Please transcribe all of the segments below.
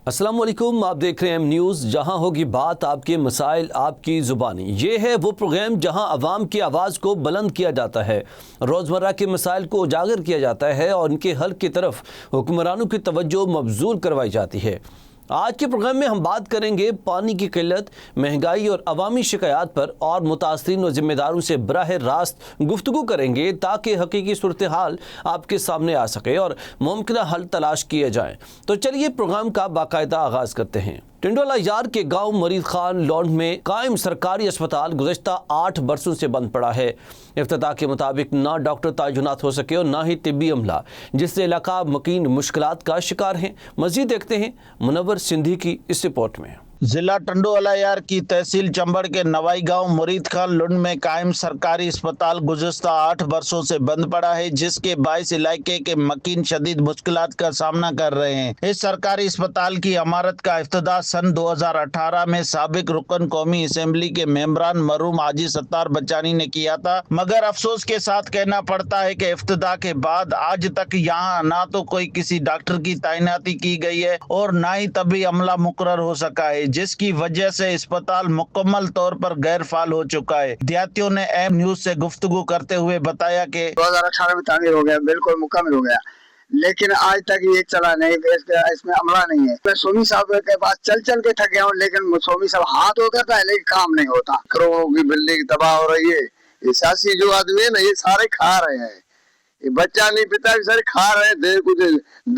السلام علیکم، آپ دیکھ رہے ہیں ایم نیوز، جہاں ہوگی بات آپ کے مسائل آپ کی زبانی۔ یہ ہے وہ پروگرام جہاں عوام کی آواز کو بلند کیا جاتا ہے، روزمرہ کے مسائل کو اجاگر کیا جاتا ہے اور ان کے حل کی طرف حکمرانوں کی توجہ مبذول کروائی جاتی ہے۔ آج کے پروگرام میں ہم بات کریں گے پانی کی قلت، مہنگائی اور عوامی شکایات پر، اور متاثرین و ذمہ داروں سے براہ راست گفتگو کریں گے تاکہ حقیقی صورتحال آپ کے سامنے آ سکے اور ممکنہ حل تلاش کیے جائیں۔ تو چلیے پروگرام کا باقاعدہ آغاز کرتے ہیں۔ ٹنڈوالہ یار کے گاؤں مرید خان لونڈ میں قائم سرکاری اسپتال گزشتہ 8 برسوں سے بند پڑا ہے۔ افتتاح کے مطابق نہ ڈاکٹر تعینات ہو سکے اور نہ ہی طبی عملہ، جس سے علاقہ مکین مشکلات کا شکار ہیں۔ مزید دیکھتے ہیں منور سندھی کی اس رپورٹ میں۔ ضلع ٹنڈوالہ یار کی تحصیل چمبڑ کے نوائی گاؤں مرید خان لنڈ میں قائم سرکاری اسپتال گزشتہ 8 برسوں سے بند پڑا ہے، جس کے باعث علاقے کے مکین شدید مشکلات کا سامنا کر رہے ہیں۔ اس سرکاری اسپتال کی عمارت کا افتتاح سن 2018 میں سابق رکن قومی اسمبلی کے ممبران مرحوم حاجی ستار بچانی نے کیا تھا، مگر افسوس کے ساتھ کہنا پڑتا ہے کہ افتتاح کے بعد آج تک یہاں نہ تو کوئی کسی ڈاکٹر کی تعیناتی کی گئی ہے اور نہ ہی طبی عملہ مقرر ہو سکا ہے، جس کی وجہ سے اسپتال مکمل طور پر غیر فعال ہو چکا ہے۔ دیہاتیوں نے ایم نیوز سے گفتگو کرتے ہوئے بتایا کہ 2018 میں تعمیر ہو گیا، بالکل مکمل ہو گیا، لیکن آج تک یہ چلا نہیں، اس میں عملہ نہیں ہے۔ میں سومی صاحب کے پاس چل کے تھک گیا ہوں، لیکن سومی صاحب ہاتھ ہو کرتا ہے لیکن کام نہیں ہوتا۔ کروڑوں کی بلڈنگ تباہ ہو رہی ہے۔ یہ سیاسی جو آدمی ہے نا، یہ سارے کھا رہے ہیں، یہ بچہ نہیں پتا بھی سارے کھا رہے ہیں۔ کچھ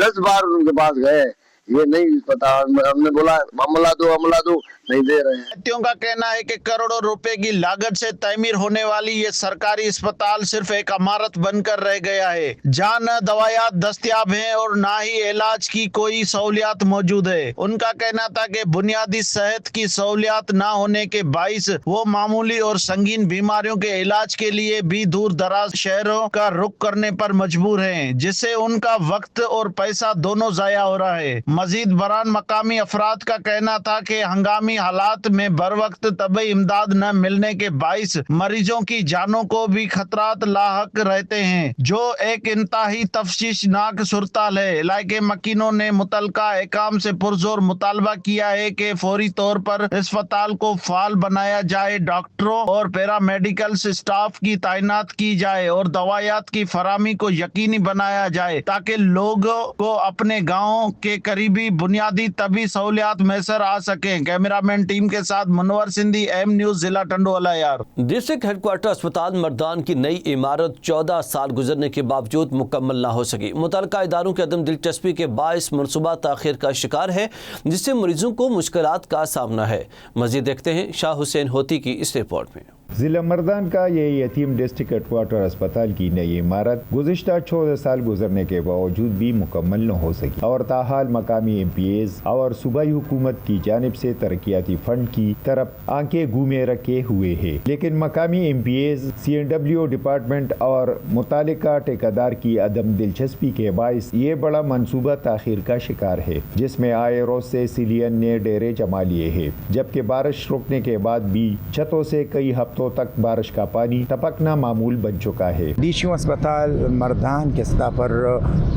10 بار ان کے پاس گئے، یہ نہیں پتا، ہم نے بولا عملہ دو نہیں دے رہے ہیں۔ دیہاتیوں کا کہنا ہے کہ کروڑوں روپے کی لاگت سے تعمیر ہونے والی یہ سرکاری اسپتال صرف ایک عمارت بن کر رہ گیا ہے، جہاں نہ دوائیات دستیاب ہیں اور نہ ہی علاج کی کوئی سہولیات موجود ہے۔ ان کا کہنا تھا کہ بنیادی صحت کی سہولیات نہ ہونے کے باعث وہ معمولی اور سنگین بیماریوں کے علاج کے لیے بھی دور دراز شہروں کا رخ کرنے پر مجبور ہیں، جس سے ان کا وقت اور پیسہ دونوں ضائع ہو رہا ہے۔ مزید برآں مقامی افراد کا کہنا تھا کہ ہنگامی حالات میں بر وقت طبی امداد نہ ملنے کے باعث مریضوں کی جانوں کو بھی خطرات لاحق رہتے ہیں، جو ایک انتہائی تشویشناک صورتحال ہے۔ علاقے مکینوں نے متعلقہ حکام سے پرزور مطالبہ کیا ہے کہ فوری طور پر اسپتال کو فعال بنایا جائے، ڈاکٹروں اور پیرامیڈیکل اسٹاف کی تعینات کی جائے اور دوائیات کی فراہمی کو یقینی بنایا جائے تاکہ لوگوں کو اپنے گاؤں کے قریبی بنیادی طبی سہولیات میسر آ سکیں۔ کیمرہ مین ٹیم کے ساتھ منور سندھی، ایم نیوز، ضلع ٹنڈوالہ یار۔ ڈسٹرکٹ ہیڈ کوارٹر اسپتال مردان کی نئی عمارت 14 سال گزرنے کے باوجود مکمل نہ ہو سکی۔ متعلقہ اداروں کے عدم دلچسپی کے باعث منصوبہ تاخیر کا شکار ہے، جس سے مریضوں کو مشکلات کا سامنا ہے۔ مزید دیکھتے ہیں شاہ حسین ہوتی کی اس رپورٹ میں۔ ضلع مردان کا یہ یتیم ڈسٹرکٹ ہیڈ کوارٹر اسپتال کی نئی عمارت گزشتہ 14 سال گزرنے کے باوجود بھی مکمل نہ ہو سکی اور تاحال مقامی ایم پی ایز اور صوبائی حکومت کی جانب سے ترقیاتی فنڈ کی طرف آنکھیں گھومے رکھے ہوئے ہے، لیکن مقامی ایم پی ایز، سی این ڈبلیو ڈپارٹمنٹ اور متعلقہ ٹھیکیدار کی عدم دلچسپی کے باعث یہ بڑا منصوبہ تاخیر کا شکار ہے، جس میں آئے روز سے سیلین نے ڈیرے جما لیے ہیں، جبکہ بارش رکنے کے بعد بھی چھتوں سے کئی ہفتوں تک بارش کا پانی ٹپکنا معمول بن چکا ہے۔ ڈی اسپتال مردان کے سطح پر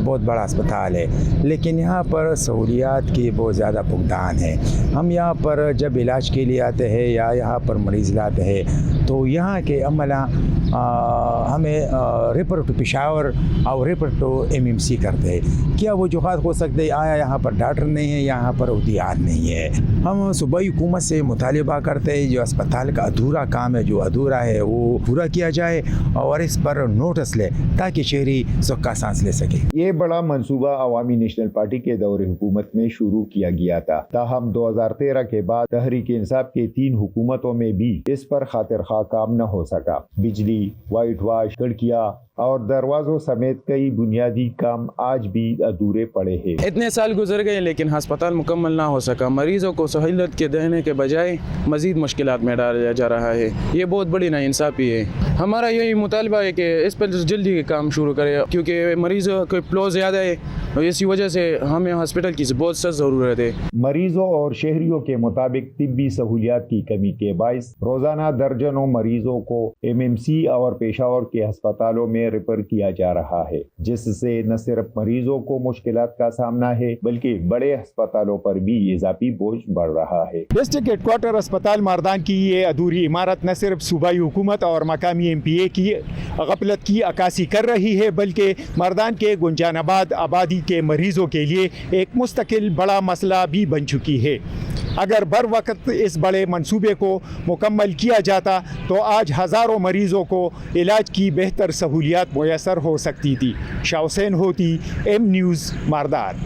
بہت بڑا اسپتال ہے، لیکن یہاں پر سہولیات کی بہت زیادہ فقدان ہے۔ ہم یہاں پر جب علاج کے لیے آتے ہیں یا یہاں پر مریض لاتے ہیں تو یہاں کے عملہ ہمیں ریفر ٹو پشاور اور ریفر ٹو MMC کرتے ہیں۔ کیا وجوہات ہو سکتے ہیں؟ آیا یہاں پر ڈاکٹر نہیں ہے، یہاں پر احتیاط نہیں ہے۔ ہم صوبائی حکومت سے مطالبہ کرتے ہیں جو اسپتال کا ادھورا کام ہے، جو ادھورا ہے وہ پورا کیا جائے اور اس پر نوٹس لے تاکہ شہری سکھا سانس لے سکے۔ یہ بڑا منصوبہ عوامی نیشنل پارٹی کے دور حکومت میں شروع کیا گیا تھا، تاہم 2013 کے بعد تحریک انصاف کے 3 حکومتوں میں بھی اس پر خاطر خواہ کام نہ ہو سکا۔ بجلی، وائٹ واش، کھڑکیاں اور دروازوں سمیت کئی بنیادی کام آج بھی ادھورے پڑے ہیں۔ اتنے سال گزر گئے لیکن ہسپتال مکمل نہ ہو سکا۔ مریضوں کو سہولت کے دینے کے بجائے مزید مشکلات میں ڈالا جا رہا ہے۔ یہ بہت بڑی ناانصافی ہے۔ ہمارا یہی مطالبہ ہے کہ اس پر جلدی کام شروع کرے، کیونکہ مریضوں کے فلو زیادہ ہے اور اسی وجہ سے ہمیں ہاسپٹل کی بہت سخت ضرورت ہے۔ مریضوں اور شہریوں کے مطابق طبی سہولیات کی کمی کے باعث روزانہ درجنوں مریضوں کو MMC اور پشاور کے ہسپتالوں میں में रेफर किया जा रहा है, जिससे न सिर्फ मरीजों को मुश्किलात का सामना है बल्कि बड़े अस्पतालों पर भी इजाफी बोझ बढ़ रहा है। डिस्ट्रिक्ट हेडक्वार्टर अस्पताल मारदान की ये अधूरी इमारत न सिर्फ सूबाई हुकूमत और मकामी MPA की गफलत की अक्कासी कर रही है बल्कि मारदान के गुंजानाबाद आबादी के मरीजों के लिए एक मुस्तकिल बड़ा मसला भी बन चुकी है। अगर बर वक्त इस बड़े मंसूबे को मुकम्मल किया जाता तो आज हज़ारों मरीज़ों को इलाज की बेहतर सहूलियात मुयसर हो सकती थी। Shah Hussain Hoti, M news, Mardan.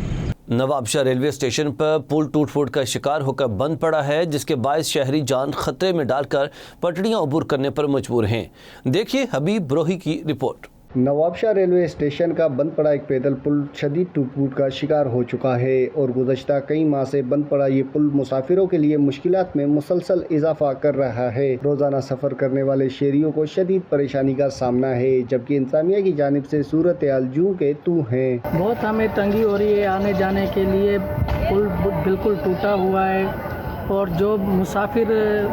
Nawabshah railway station पर पुल टूट फूट का शिकार होकर बंद पड़ा है, जिसके बायस शहरी जान खतरे में डालकर पटड़ियां अबूर करने पर मजबूर हैं। देखिए हबीब ब्रोही की रिपोर्ट। नवाबशाह रेलवे स्टेशन का बंद पड़ा एक पैदल पुल शदीद टूट-फूट का शिकार हो चुका है और गुज़श्ता कई माह से बंद पड़ा ये पुल मुसाफिरों के लिए मुश्किलात में मुसलसल इजाफा कर रहा है। रोज़ाना सफ़र करने वाले शहरियों को शदीद परेशानी का सामना है, जबकि इंतज़ामिया की जानिब से सूरत हाल जूं के तू है। बहुत हमें तंगी हो रही है आने जाने के लिए, पुल बिल्कुल टूटा हुआ है और जो मुसाफिर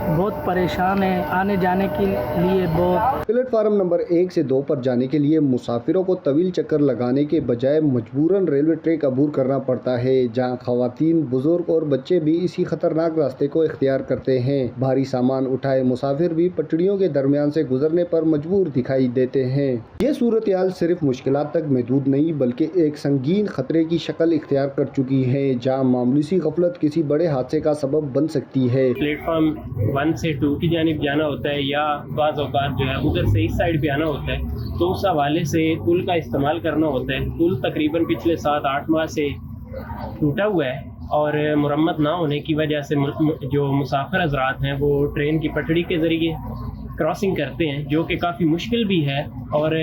बहुत परेशान है आने जाने के लिए। बहुत प्लेटफार्म नंबर 1 से 2 पर जाने के लिए मुसाफिरों को तवील चक्कर लगाने के बजाय मजबूरन रेलवे ट्रैक अबूर करना पड़ता है, जहां खवातीन, बुजुर्ग और बच्चे भी इसी खतरनाक रास्ते को इख्तियार करते हैं। भारी सामान उठाए मुसाफिर भी पटड़ियों के दरमियान से गुजरने पर मजबूर दिखाई देते हैं। ये सूरत हाल सिर्फ मुश्किलात तक महदूद नहीं बल्कि एक संगीन खतरे की शक्ल इख्तियार कर चुकी है, जहाँ मामूली सी गफलत किसी बड़े हादसे का सबब बन सकती है। प्लेटफॉर्म 1 से 2 की जानिब जाना होता है या बाज़ औक़ात जो है उधर से इस साइड पे आना होता है, तो उस हवाले से पुल का इस्तेमाल करना होता है। पुल तकरीबन पिछले 7-8 माह से टूटा हुआ है और मुरम्मत ना होने की वजह से जो मुसाफिर हज़रात हैं वो ट्रेन की पटड़ी के ज़रिए क्रॉसिंग करते हैं, जो कि काफ़ी मुश्किल भी है और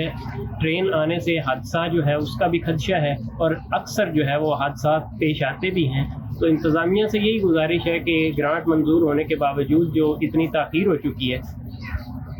ट्रेन आने से हादसा जो है उसका भी खदशा है और अक्सर जो है वो हादसा पेश आते भी हैं। तो इंतज़ामिया से यही गुजारिश है कि ग्रांट मंजूर होने के बावजूद जो इतनी ताख़ीर हो चुकी है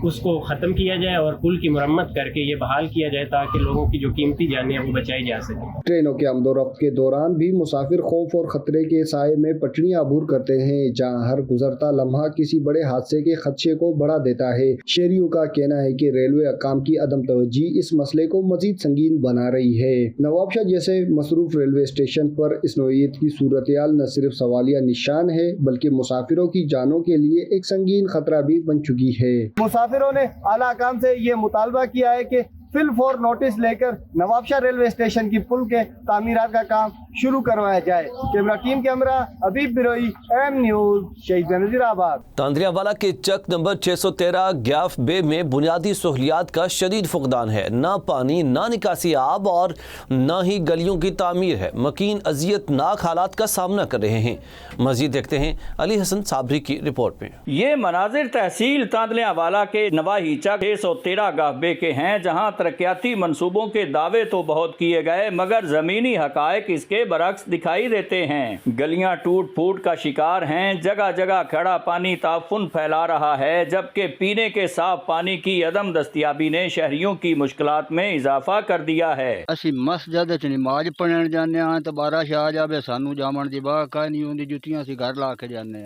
उसको ख़त्म किया जाए और पुल की मुरम्मत करके ये बहाल किया जाए ताकि लोगों की जो कीमती जानें वो बचाई जा सकें। ट्रेनों के आमदोरफ्त के दौरान भी मुसाफिर खौफ और ख़तरे के साए में पटड़ियां अबूर करते हैं, जहां हर गुजरता लम्हा किसी बड़े हादसे के खदशे को बढ़ा देता है। शहरियों का कहना है कि रेलवे हकाम की अदम तवज्जी इस मसले को मजीद संगीन बना रही है। नवाबशाह जैसे मसरूफ रेलवे स्टेशन पर इस नौइयत की सूरत हाल न सिर्फ सवालिया निशान है बल्कि मुसाफिरों की जानों के लिए एक संगीन खतरा भी बन चुकी है। मुसाफिरों ने आला हकाम से ये मुतालबा किया है कि फिल फॉर नोटिस लेकर नवाबशाह रेलवे स्टेशन की पुल के तामीरात का काम शुरू करवाया जाए। कैमरा टीम कैमरा हबीब बिरोई, M न्यूज़, शहीद नज़ीराबाद। तांद्रियावाला के चक नंबर 613 ग्याफ बे में बुनियादी सहूलियात का शदीद फुकदान है। ना पानी, ना निकासी आब और ना ही गलियों की तामीर है। मकीन अजियतनाक हालात का सामना कर रहे हैं। मजीद देखते हैं अली हसन साबरी की रिपोर्ट में। ये मनाजिर तहसील तांद्रियावाला के नवाही चक 613 गाफ बे के हैं, जहाँ तरक्याती मंसूबों के दावे तो बहुत किए गए मगर ज़मीनी हकायक इसके बरक्स दिखाई देते हैं। गलियां टूट फूट का शिकार हैं, जगह जगह खड़ा पानी ताफुन फैला रहा है, जबकि पीने के साफ पानी की अदम दस्तियाबी ने शहरियों की मुश्किलात में इजाफा कर दिया है। असी मस्जिद च नमाज पढ़न जाने तो बारिश आ जाए सानू जामन की बाह का नहीं आती, जुतियां असी घर ला के जाने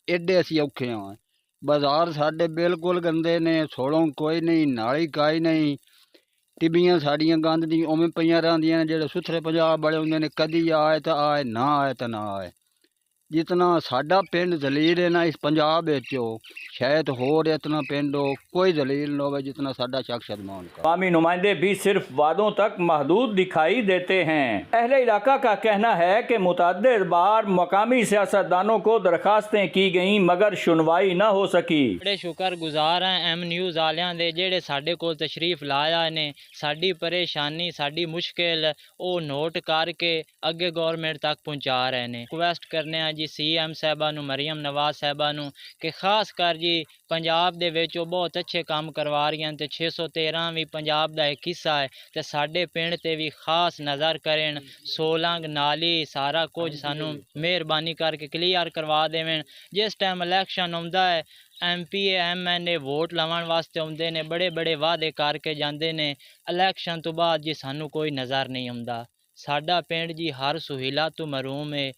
एडे असी औखे हाँ। बाजार साडे बिल्कुल गंदे ने, सोलों कोई नहीं, नाली काई नहीं, टिबियां साड़ियां गंद दी उवें पईयां रहिंदियां ने। जेड़े सुथरे पंजाब वाले हुंदे ने कदी आए तो आए, ना आए तो ना आए। जितना साडा पिंड जलील है ना इस पंजाब विचो, शायद होर इतना पिंड हो कोई जलील न हो जितना साडा चक सदमान का। अवामी नुमाइंदे भी सिर्फ वादों तक महदूद दिखाई देते हैं। अहले इलाका का कहना है कि मुतअद्दिद बार मकामी सियासतदानों को दरखास्तें की गईं मगर सुनवाई न हो सकी। बड़े शुक्र गुजार हैं M न्यूज़ वालियां दे जेड़े साडे कोल तशरीफ लाया ने, साडी परेशानी साडी मुश्किल ओ नोट करके अगे गवर्नमेंट तक पहुँचा रहे ने। रिक्वेस्ट करने जी CM साहबा नू, मरियम नवाज साहबा नू कि खास कर जी पंजाब दे विच बहुत अच्छे काम करवा रही हैं, 613 भी पंजाब दा एक हिस्सा है, तो साडे पिंड ते भी खास नज़र करें। सोलंग नाली सारा कुछ सानू मेहरबानी करके क्लियर करवा देवें। जिस टाइम इलैक्शन आउंदा है MPA MNA वोट लवन वास्ते आउंदे ने, बड़े बड़े वादे करके जाते ने, इलैक्शन तो बाद जी सानू कोई नज़र नहीं आउंदा। ਸਾਡਾ ਪਿੰਡ ਜੀ ਹਰ ਸਹੂਲਤ ਤੋਂ ਮਹਿਰੂਮ ਹੈ।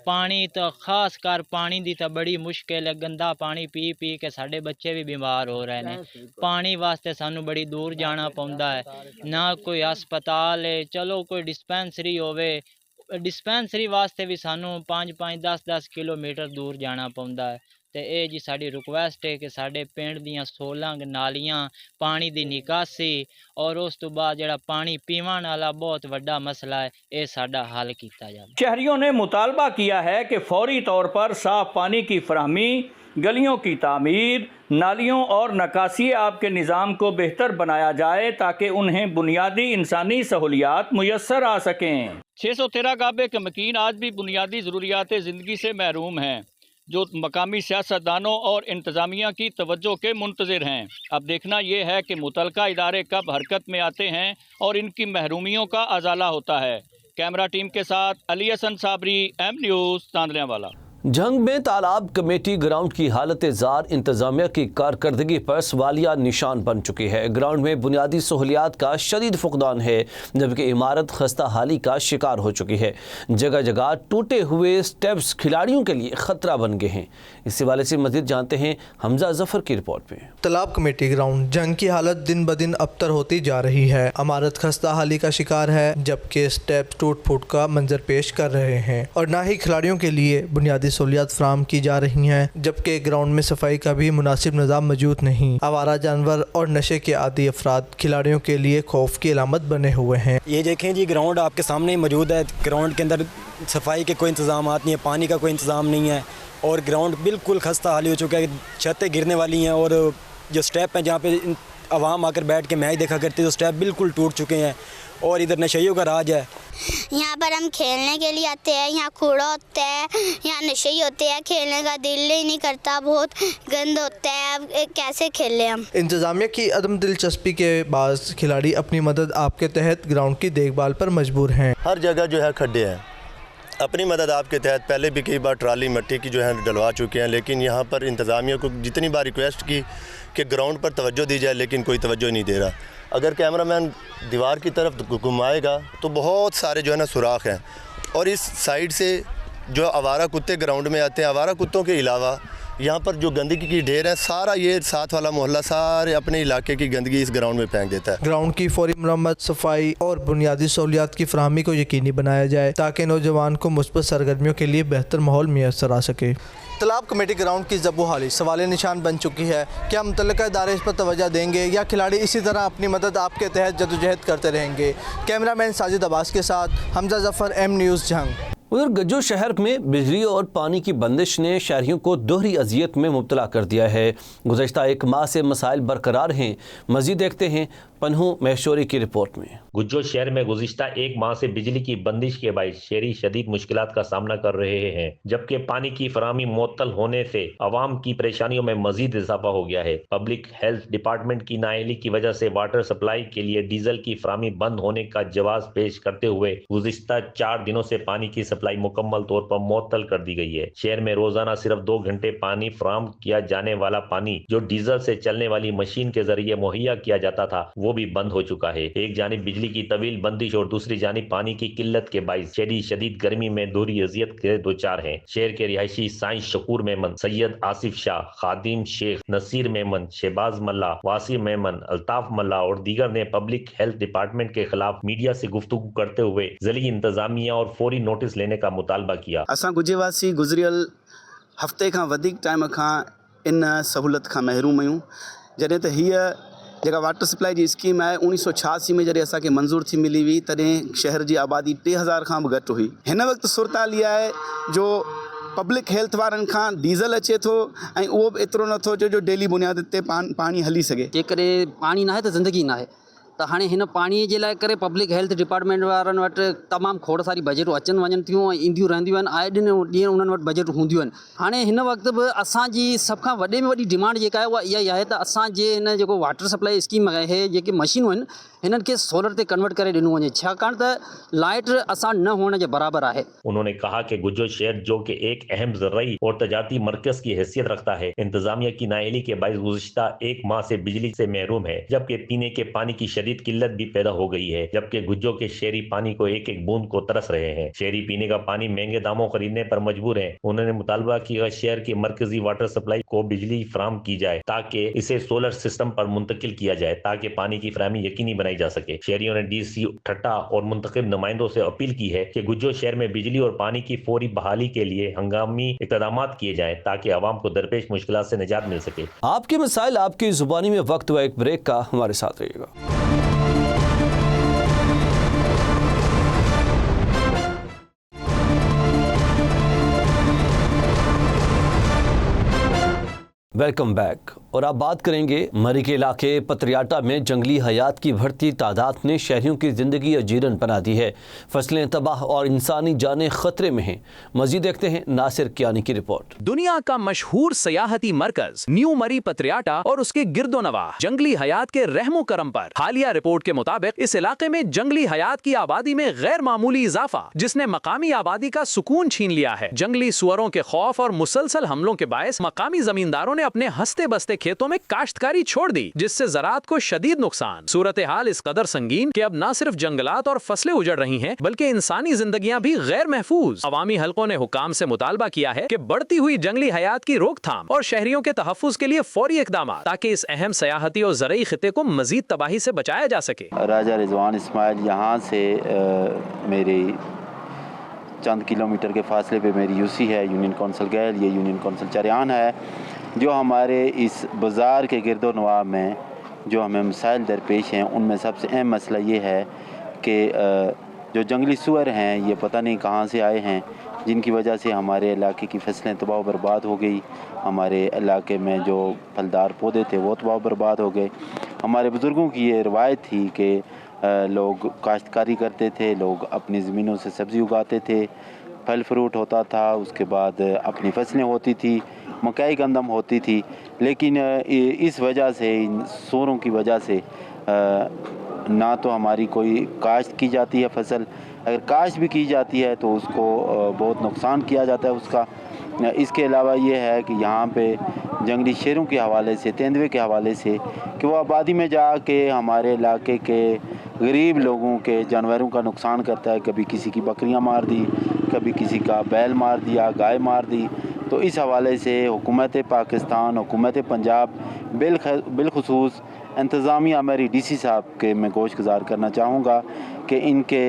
ਪਾਣੀ ਤਾਂ ਖਾਸ ਕਰ ਪਾਣੀ ਦੀ ਤਾਂ ਬੜੀ ਮੁਸ਼ਕਿਲ ਹੈ। ਗੰਦਾ ਪਾਣੀ ਪੀ ਪੀ ਕੇ ਸਾਡੇ ਬੱਚੇ ਵੀ ਬਿਮਾਰ ਹੋ ਰਹੇ ਨੇ। ਪਾਣੀ ਵਾਸਤੇ ਸਾਨੂੰ ਬੜੀ ਦੂਰ ਜਾਣਾ ਪੈਂਦਾ ਹੈ, ਨਾ ਕੋਈ ਹਸਪਤਾਲ ਹੈ। ਚਲੋ ਕੋਈ ਡਿਸਪੈਂਸਰੀ ਹੋਵੇ, ਡਿਸਪੈਂਸਰੀ ਵਾਸਤੇ ਵੀ ਸਾਨੂੰ 5-5 10-10 ਕਿਲੋਮੀਟਰ ਦੂਰ ਜਾਣਾ ਪੈਂਦਾ ਹੈ। ਤੇ ਇਹ ਜੀ ਸਾਡੀ ਰਿਕੁਐਸਟ ਹੈ ਕਿ ਸਾਡੇ ਪਿੰਡ ਦੀਆਂ 16 ਨਾਲੀਆਂ ਪਾਣੀ ਦੀ ਨਿਕਾਸੀ اور اس تو بعد جڑا پانی پیوان والا بہت وڈا مسئلہ ہے، یہ ساڈا حل کیتا جائے۔ شہریوں نے مطالبہ کیا ہے کہ فوری طور پر صاف پانی کی فراہمی، گلیوں کی تعمیر، نالیوں اور نکاسی آب کے نظام کو بہتر بنایا جائے تاکہ انہیں بنیادی انسانی سہولیات میسر آ سکیں۔ 613 گابے کے مکین آج بھی بنیادی ضروریات زندگی سے محروم ہیں، جو مقامی سیاستدانوں اور انتظامیہ کی توجہ کے منتظر ہیں۔ اب دیکھنا یہ ہے کہ متعلقہ ادارے کب حرکت میں آتے ہیں اور ان کی محرومیوں کا ازالہ ہوتا ہے۔ کیمرہ ٹیم کے ساتھ علی حسن صابری، ایم نیوز، چاندلیاں والا۔ جھنگ میں تالاب کمیٹی گراؤنڈ کی حالت زار انتظامیہ کی کارکردگی پر سوالیہ نشان بن چکی ہے۔ گراؤنڈ میں بنیادی سہولیات کا شدید فقدان ہے، جبکہ عمارت خستہ حالی کا شکار ہو چکی ہے۔ جگہ جگہ ٹوٹے ہوئے سٹیپس کھلاڑیوں کے لیے خطرہ بن گئے ہیں۔ اس حوالے سے مزید جانتے ہیں حمزہ ظفر کی رپورٹ میں۔ تالاب کمیٹی گراؤنڈ جنگ کی حالت دن بدن ابتر ہوتی جا رہی ہے۔ عمارت خستہ حالی کا شکار ہے، جبکہ سٹیپس ٹوٹ پھوٹ کا منظر پیش کر رہے ہیں، اور نہ ہی کھلاڑیوں کے لیے بنیادی سہولیات فراہم کی جا رہی ہیں، جبکہ گراؤنڈ میں صفائی کا بھی مناسب نظام موجود نہیں۔ آوارہ جانور اور نشے کے عادی افراد کھلاڑیوں کے لیے خوف کی علامت بنے ہوئے ہیں۔ یہ دیکھیں جی، گراؤنڈ آپ کے سامنے ہی موجود ہے۔ گراؤنڈ کے اندر صفائی کے کوئی انتظامات نہیں ہے، پانی کا کوئی انتظام نہیں ہے، اور گراؤنڈ بالکل خستہ حال ہو چکا ہے۔ چھتیں گرنے والی ہیں، اور جو سٹیپ ہیں جہاں پہ عوام آ کر بیٹھ کے میچ دیکھا کرتے ہیں، تو سٹیپ بالکل ٹوٹ چکے ہیں، اور ادھر نشیوں کا راج ہے۔ یہاں پر ہم کھیلنے کے لیے آتے ہیں، یہاں کوڑا ہوتا ہے، یہاں نشے ہی ہوتے ہیں، کھیلنے کا دل ہی نہیں کرتا، بہت گند ہوتا ہے، اب کیسے کھیلیں ہم۔ انتظامیہ کی عدم دلچسپی کے باعث کھلاڑی اپنی مدد آپ کے تحت گراؤنڈ کی دیکھ بھال پر مجبور ہیں۔ ہر جگہ جو ہے کھڈے ہیں، اپنی مدد آپ کے تحت پہلے بھی کئی بار ٹرالی مٹی کی جو ہے ڈلوا چکے ہیں، لیکن یہاں پر انتظامیہ کو جتنی بار ریکویسٹ کی کہ گراؤنڈ پر توجہ دی جائے، لیکن کوئی توجہ نہیں دے رہا۔ اگر کیمرہ مین دیوار کی طرف گھمائے گا تو بہت سارے جو ہے نا سوراخ ہیں، اور اس سائیڈ سے جو آوارہ کتے گراؤنڈ میں آتے ہیں، آوارہ کتوں کے علاوہ یہاں پر جو گندگی کی ڈھیر ہے، سارا یہ ساتھ والا محلہ سارے اپنے علاقے کی گندگی اس گراؤنڈ میں پھینک دیتا ہے۔ گراؤنڈ کی فوری مرمت، صفائی اور بنیادی سہولیات کی فراہمی کو یقینی بنایا جائے تاکہ نوجوان کو مثبت سرگرمیوں کے لیے بہتر ماحول میسر آ سکے۔ تالاب کمیٹی گراؤنڈ کی زب و حالی سوالیہ نشان بن چکی ہے۔ کیا متعلقہ ادارے اس پر توجہ دیں گے یا کھلاڑی اسی طرح اپنی مدد آپ کے تحت جدوجہد کرتے رہیں گے؟ کیمرہ مین ساجد عباس کے ساتھ حمزہ ظفر، ایم نیوز، جھنگ۔ ادھر گجو شہر میں بجلی اور پانی کی بندش نے شہریوں کو دوہری اذیت میں مبتلا کر دیا ہے۔ گزشتہ ایک ماہ سے مسائل برقرار ہیں۔ مزید دیکھتے ہیں پنہو مہشوری کی رپورٹ میں۔ گجو شہر میں گزشتہ ایک ماہ سے بجلی کی بندش کے باعث شہری شدید مشکلات کا سامنا کر رہے ہیں، جبکہ پانی کی فراہمی معطل ہونے سے عوام کی پریشانیوں میں مزید اضافہ ہو گیا ہے۔ پبلک ہیلتھ ڈپارٹمنٹ کی نااہلی کی وجہ سے واٹر سپلائی کے لیے ڈیزل کی فراہمی بند ہونے کا جواز پیش کرتے ہوئے گزشتہ 4 دنوں سے پانی کی سپلائی مکمل طور پر معطل کر دی گئی ہے۔ شہر میں روزانہ صرف 2 گھنٹے پانی فراہم کیا جانے والا پانی جو ڈیزل سے چلنے والی مشین کے ذریعے مہیا کیا جاتا تھا، وہ بھی بند ہو چکا ہے۔ ایک جانب بجلی کی طویل بندش اور دوسری جانب پانی کی قلت کے باعث شہری شدید گرمی میں دوہری اذیت کے دوچار ہیں۔ شہر کے رہائشی سائنس شکور میمن، سید آصف شاہ، خادم شیخ، نصیر میمن، شہباز ملا، واسی میمن، الطاف ملا اور دیگر نے پبلک ہیلتھ ڈپارٹمنٹ کے خلاف میڈیا سے گفتگو کرتے ہوئے ضلعی انتظامیہ اور فوری نوٹس لینے کا مطالبہ کیا۔ اساں گجے واسی گزریل ہفتے کا ودیک ٹائم کا ان سہولت کا محروم آहियूं، جڏहिं त हीअ जेका वाटर सप्लाई जी स्कीम आहे 1986 में जॾहिं असांखे मंज़ूर थी मिली हुई, तॾहिं शहर जी आबादी 3000 खां बि घटि हुई। हिन वक़्तु सूरताल इहा आहे जो पब्लिक हेल्थ वारनि खां डीज़ल अचे थो ऐं उहो बि एतिरो नथो अचे जो डेली बुनियाद ते पाणी हली सघे। जेकॾहिं पाणी न आहे त ज़िंदगी न आहे, त हाणे हिन पाणीअ जे लाइ करे पब्लिक हेल्थ डिपार्टमेंट वारनि वटि तमामु खोड़ सारी बजटूं अचनि वञनि थियूं ऐं ईंदियूं रहंदियूं आहिनि। आए ॾींहुं उन्हनि वटि बजट हूंदियूं आहिनि। हाणे हिन वक़्तु बि असांजी सभ खां वॾे में वॾी डिमांड जेका आहे उहा इहा ई आहे त असांजे हिन जेको वाटर सप्लाई स्कीम आहे, जेके मशीनूं आहिनि, हिननि खे सोलर ते कन्वर्ट करे ॾिनो वञे, छाकाणि त लाइट असां न हुअण जे बराबरि आहे। उन्होंने कहा कि गुज्जर शहर जो कि एक अहम ज़राई और तजारती मरकज की हैसियत रखता है, इंतजामिया की नाअहली के बायस गुज़िश्ता एक माह से बिजली से महरूम है, जबकि पीने के पानी की शदीद किल्लत भी पैदा हो गई है, जबकि गुज्जों के शहरी पानी को एक एक बूंद को तरस रहे हैं। शहरी पीने का पानी महंगे दामों खरीदने पर मजबूर हैं। उन्होंने मुतालबा किया शहर के मरकजी वाटर सप्लाई को बिजली फराहम की जाए ताकि इसे सोलर सिस्टम पर मुंतकिल किया जाए ताकि पानी की फराहमी यकीनी बनाई जा सके। शहरियों ने DC ठट्टा और मुंतखब नुमाइंदों से अपील की है कि गुज्जो शहर में बिजली और पानी की फौरी बहाली के लिए हंगामी इक़दामात किए जाएं ताकि आवाम को दरपेश मुश्किलात से निजात मिल सके। आपके मसाइल आपकी जुबानी में वक्त व एक ब्रेक का, हमारे साथ रहिएगा। Welcome back. और अब बात करेंगे मरी के इलाके पतरियाटा में जंगली हयात की बढ़ती तादाद ने शहरियों की ज़िंदगी अजीरन बना दी है। फसलें तबाह और इंसानी जानें खतरे में हैं। मजीद देखते हैं नासिर कियानी की रिपोर्ट। दुनिया का मशहूर सयाहती मरकज न्यू मरी पतरियाटा और उसके गिरदोनवाह जंगली हयात के रहमो करम पर हालिया रिपोर्ट के मुताबिक इस इलाके में जंगली हयात की आबादी में गैर मामूली इजाफा, जिसने मकामी आबादी का सुकून छीन लिया है। जंगली सुअरों के खौफ और मुसलसल हमलों के बायस मकामी जमींदारों ने अपने हंसते बसते खेतों में काश्तकारी छोड़ दी, जिससे ज़राअत को शदीद नुकसान। सूरत हाल इस कदर संगीन कि अब न सिर्फ जंगलात और फसलें उजड़ रही हैं, बल्कि इंसानी जिंदगियां भी गैर महफूज। अवामी हलकों ने हुकाम से मुतालबा किया है कि बढ़ती हुई जंगली हयात की रोकथाम और शहरियों के तहफ़्फ़ुज़ के लिए फौरी इक़दाम, ताकि इस अहम सयाहती और ज़रई खिते को मजीद तबाही से बचाया जा सके। राजा रिजवान इस्माइल यहाँ से मेरे चंद किलोमीटर के फासले पे मेरी यूसी है, यूनियन कौंसिल गैल, ये यूनियन कौंसिल चरियान है। जो हमारे इस बाज़ार के गिरदो नवाह में जो हमें मसाइल दरपेश हैं, उनमें सबसे अहम मसला ये है कि जो जंगली सुअर हैं ये पता नहीं कहाँ से आए हैं, जिनकी वजह से हमारे इलाके की फसलें तबाह बर्बाद हो गई। हमारे इलाके में जो फलदार पौधे थे वो तबाह बर्बाद हो गए। हमारे बुज़ुर्गों की ये रवायत थी कि लोग काश्तकारी करते थे, लोग अपनी ज़मीनों से सब्ज़ी उगाते थे, फल फ्रूट होता था, उसके बाद अपनी फसलें होती थी, मकई गंदम होती थी। लेकिन इस वजह से, इन सूरों की वजह से ना तो हमारी कोई काश्त की जाती है फसल, अगर काश्त भी की जाती है तो उसको बहुत नुकसान किया जाता है उसका। इसके अलावा ये है कि यहाँ पे जंगली शेरों के हवाले से, तेंदुए के हवाले से, कि वो आबादी में जाके हमारे इलाके के गरीब लोगों के जानवरों का नुकसान करता है। कभी किसी की बकरियाँ मार दी, कभी किसी का बैल मार दिया, गाय मार दी। तो इस हवाले से हुकूमत पाकिस्तान, हुकूमत पंजाब, बिलखुसूस इंतज़ामिया मेरी DC साहब के मैं गोशगुजार करना चाहूँगा कि इनके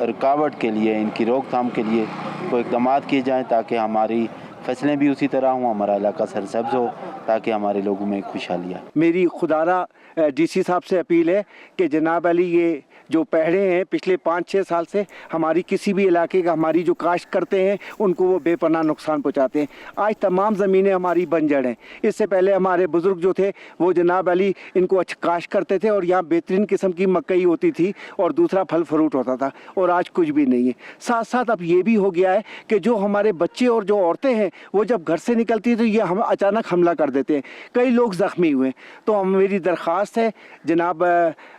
रुकावट के लिए, इनकी रोकथाम के लिए कोई इक़दाम किए जाएँ ताकि हमारी फसलें भी उसी तरह हों, हमारा इलाका सरसब्ज़ हो, ताकि हमारे लोगों में खुशहाली आए। मेरी खुदारा DC साहब से अपील है कि जनाब अली ये जो पहड़े हैं पिछले 5-6 साल से हमारी किसी भी इलाके का, हमारी जो काश्त करते हैं उनको वो बेपनाह नुकसान पहुंचाते हैं। आज तमाम ज़मीनें हमारी बंजर हैं। इससे पहले हमारे बुज़ुर्ग जो थे वो जनाब अली इनको अच्छा काश्त करते थे और यहाँ बेहतरीन किस्म की मकई होती थी और दूसरा फल फ्रूट होता था, और आज कुछ भी नहीं है। साथ साथ अब ये भी हो गया है कि जो हमारे बच्चे और जो औरतें हैं वो जब घर से निकलती है तो ये हम अचानक हमला कर देते हैं। कई लोग ज़ख्मी हुए। तो मेरी दरख्वास्त है जनाब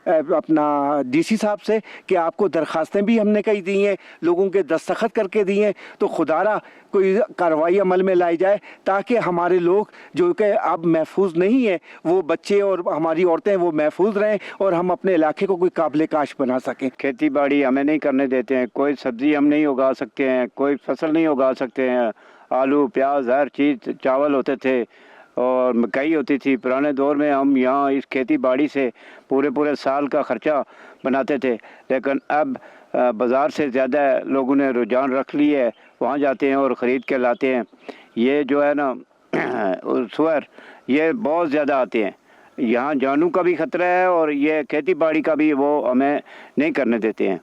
अपना DC साहब से कि आपको दरखास्तें भी हमने कई दी हैं, लोगों के दस्तखत करके दिए हैं, तो खुदारा कोई कार्रवाई अमल में लाई जाए ताकि हमारे लोग जो कि अब महफूज नहीं है, वो बच्चे और हमारी औरतें वो महफूज रहें और हम अपने इलाके को कोई काबिल काश बना सकें। खेती बाड़ी हमें नहीं करने देते हैं, कोई सब्ज़ी हम नहीं उगा सकते हैं, कोई फसल नहीं उगा सकते हैं। आलू, प्याज, हर चीज़, चावल होते थे और मकई होती थी। पुराने दौर में हम यहाँ इस खेती बाड़ी से पूरे साल का ख़र्चा बनाते थे, लेकिन अब बाज़ार से ज़्यादा लोगों ने रुझान रख लिया है, वहाँ जाते हैं और ख़रीद के लाते हैं। ये जो है ना सुअर ये बहुत ज़्यादा आते हैं, यहाँ जानों का भी ख़तरा है और ये खेती बाड़ी का भी वो हमें नहीं करने देते हैं।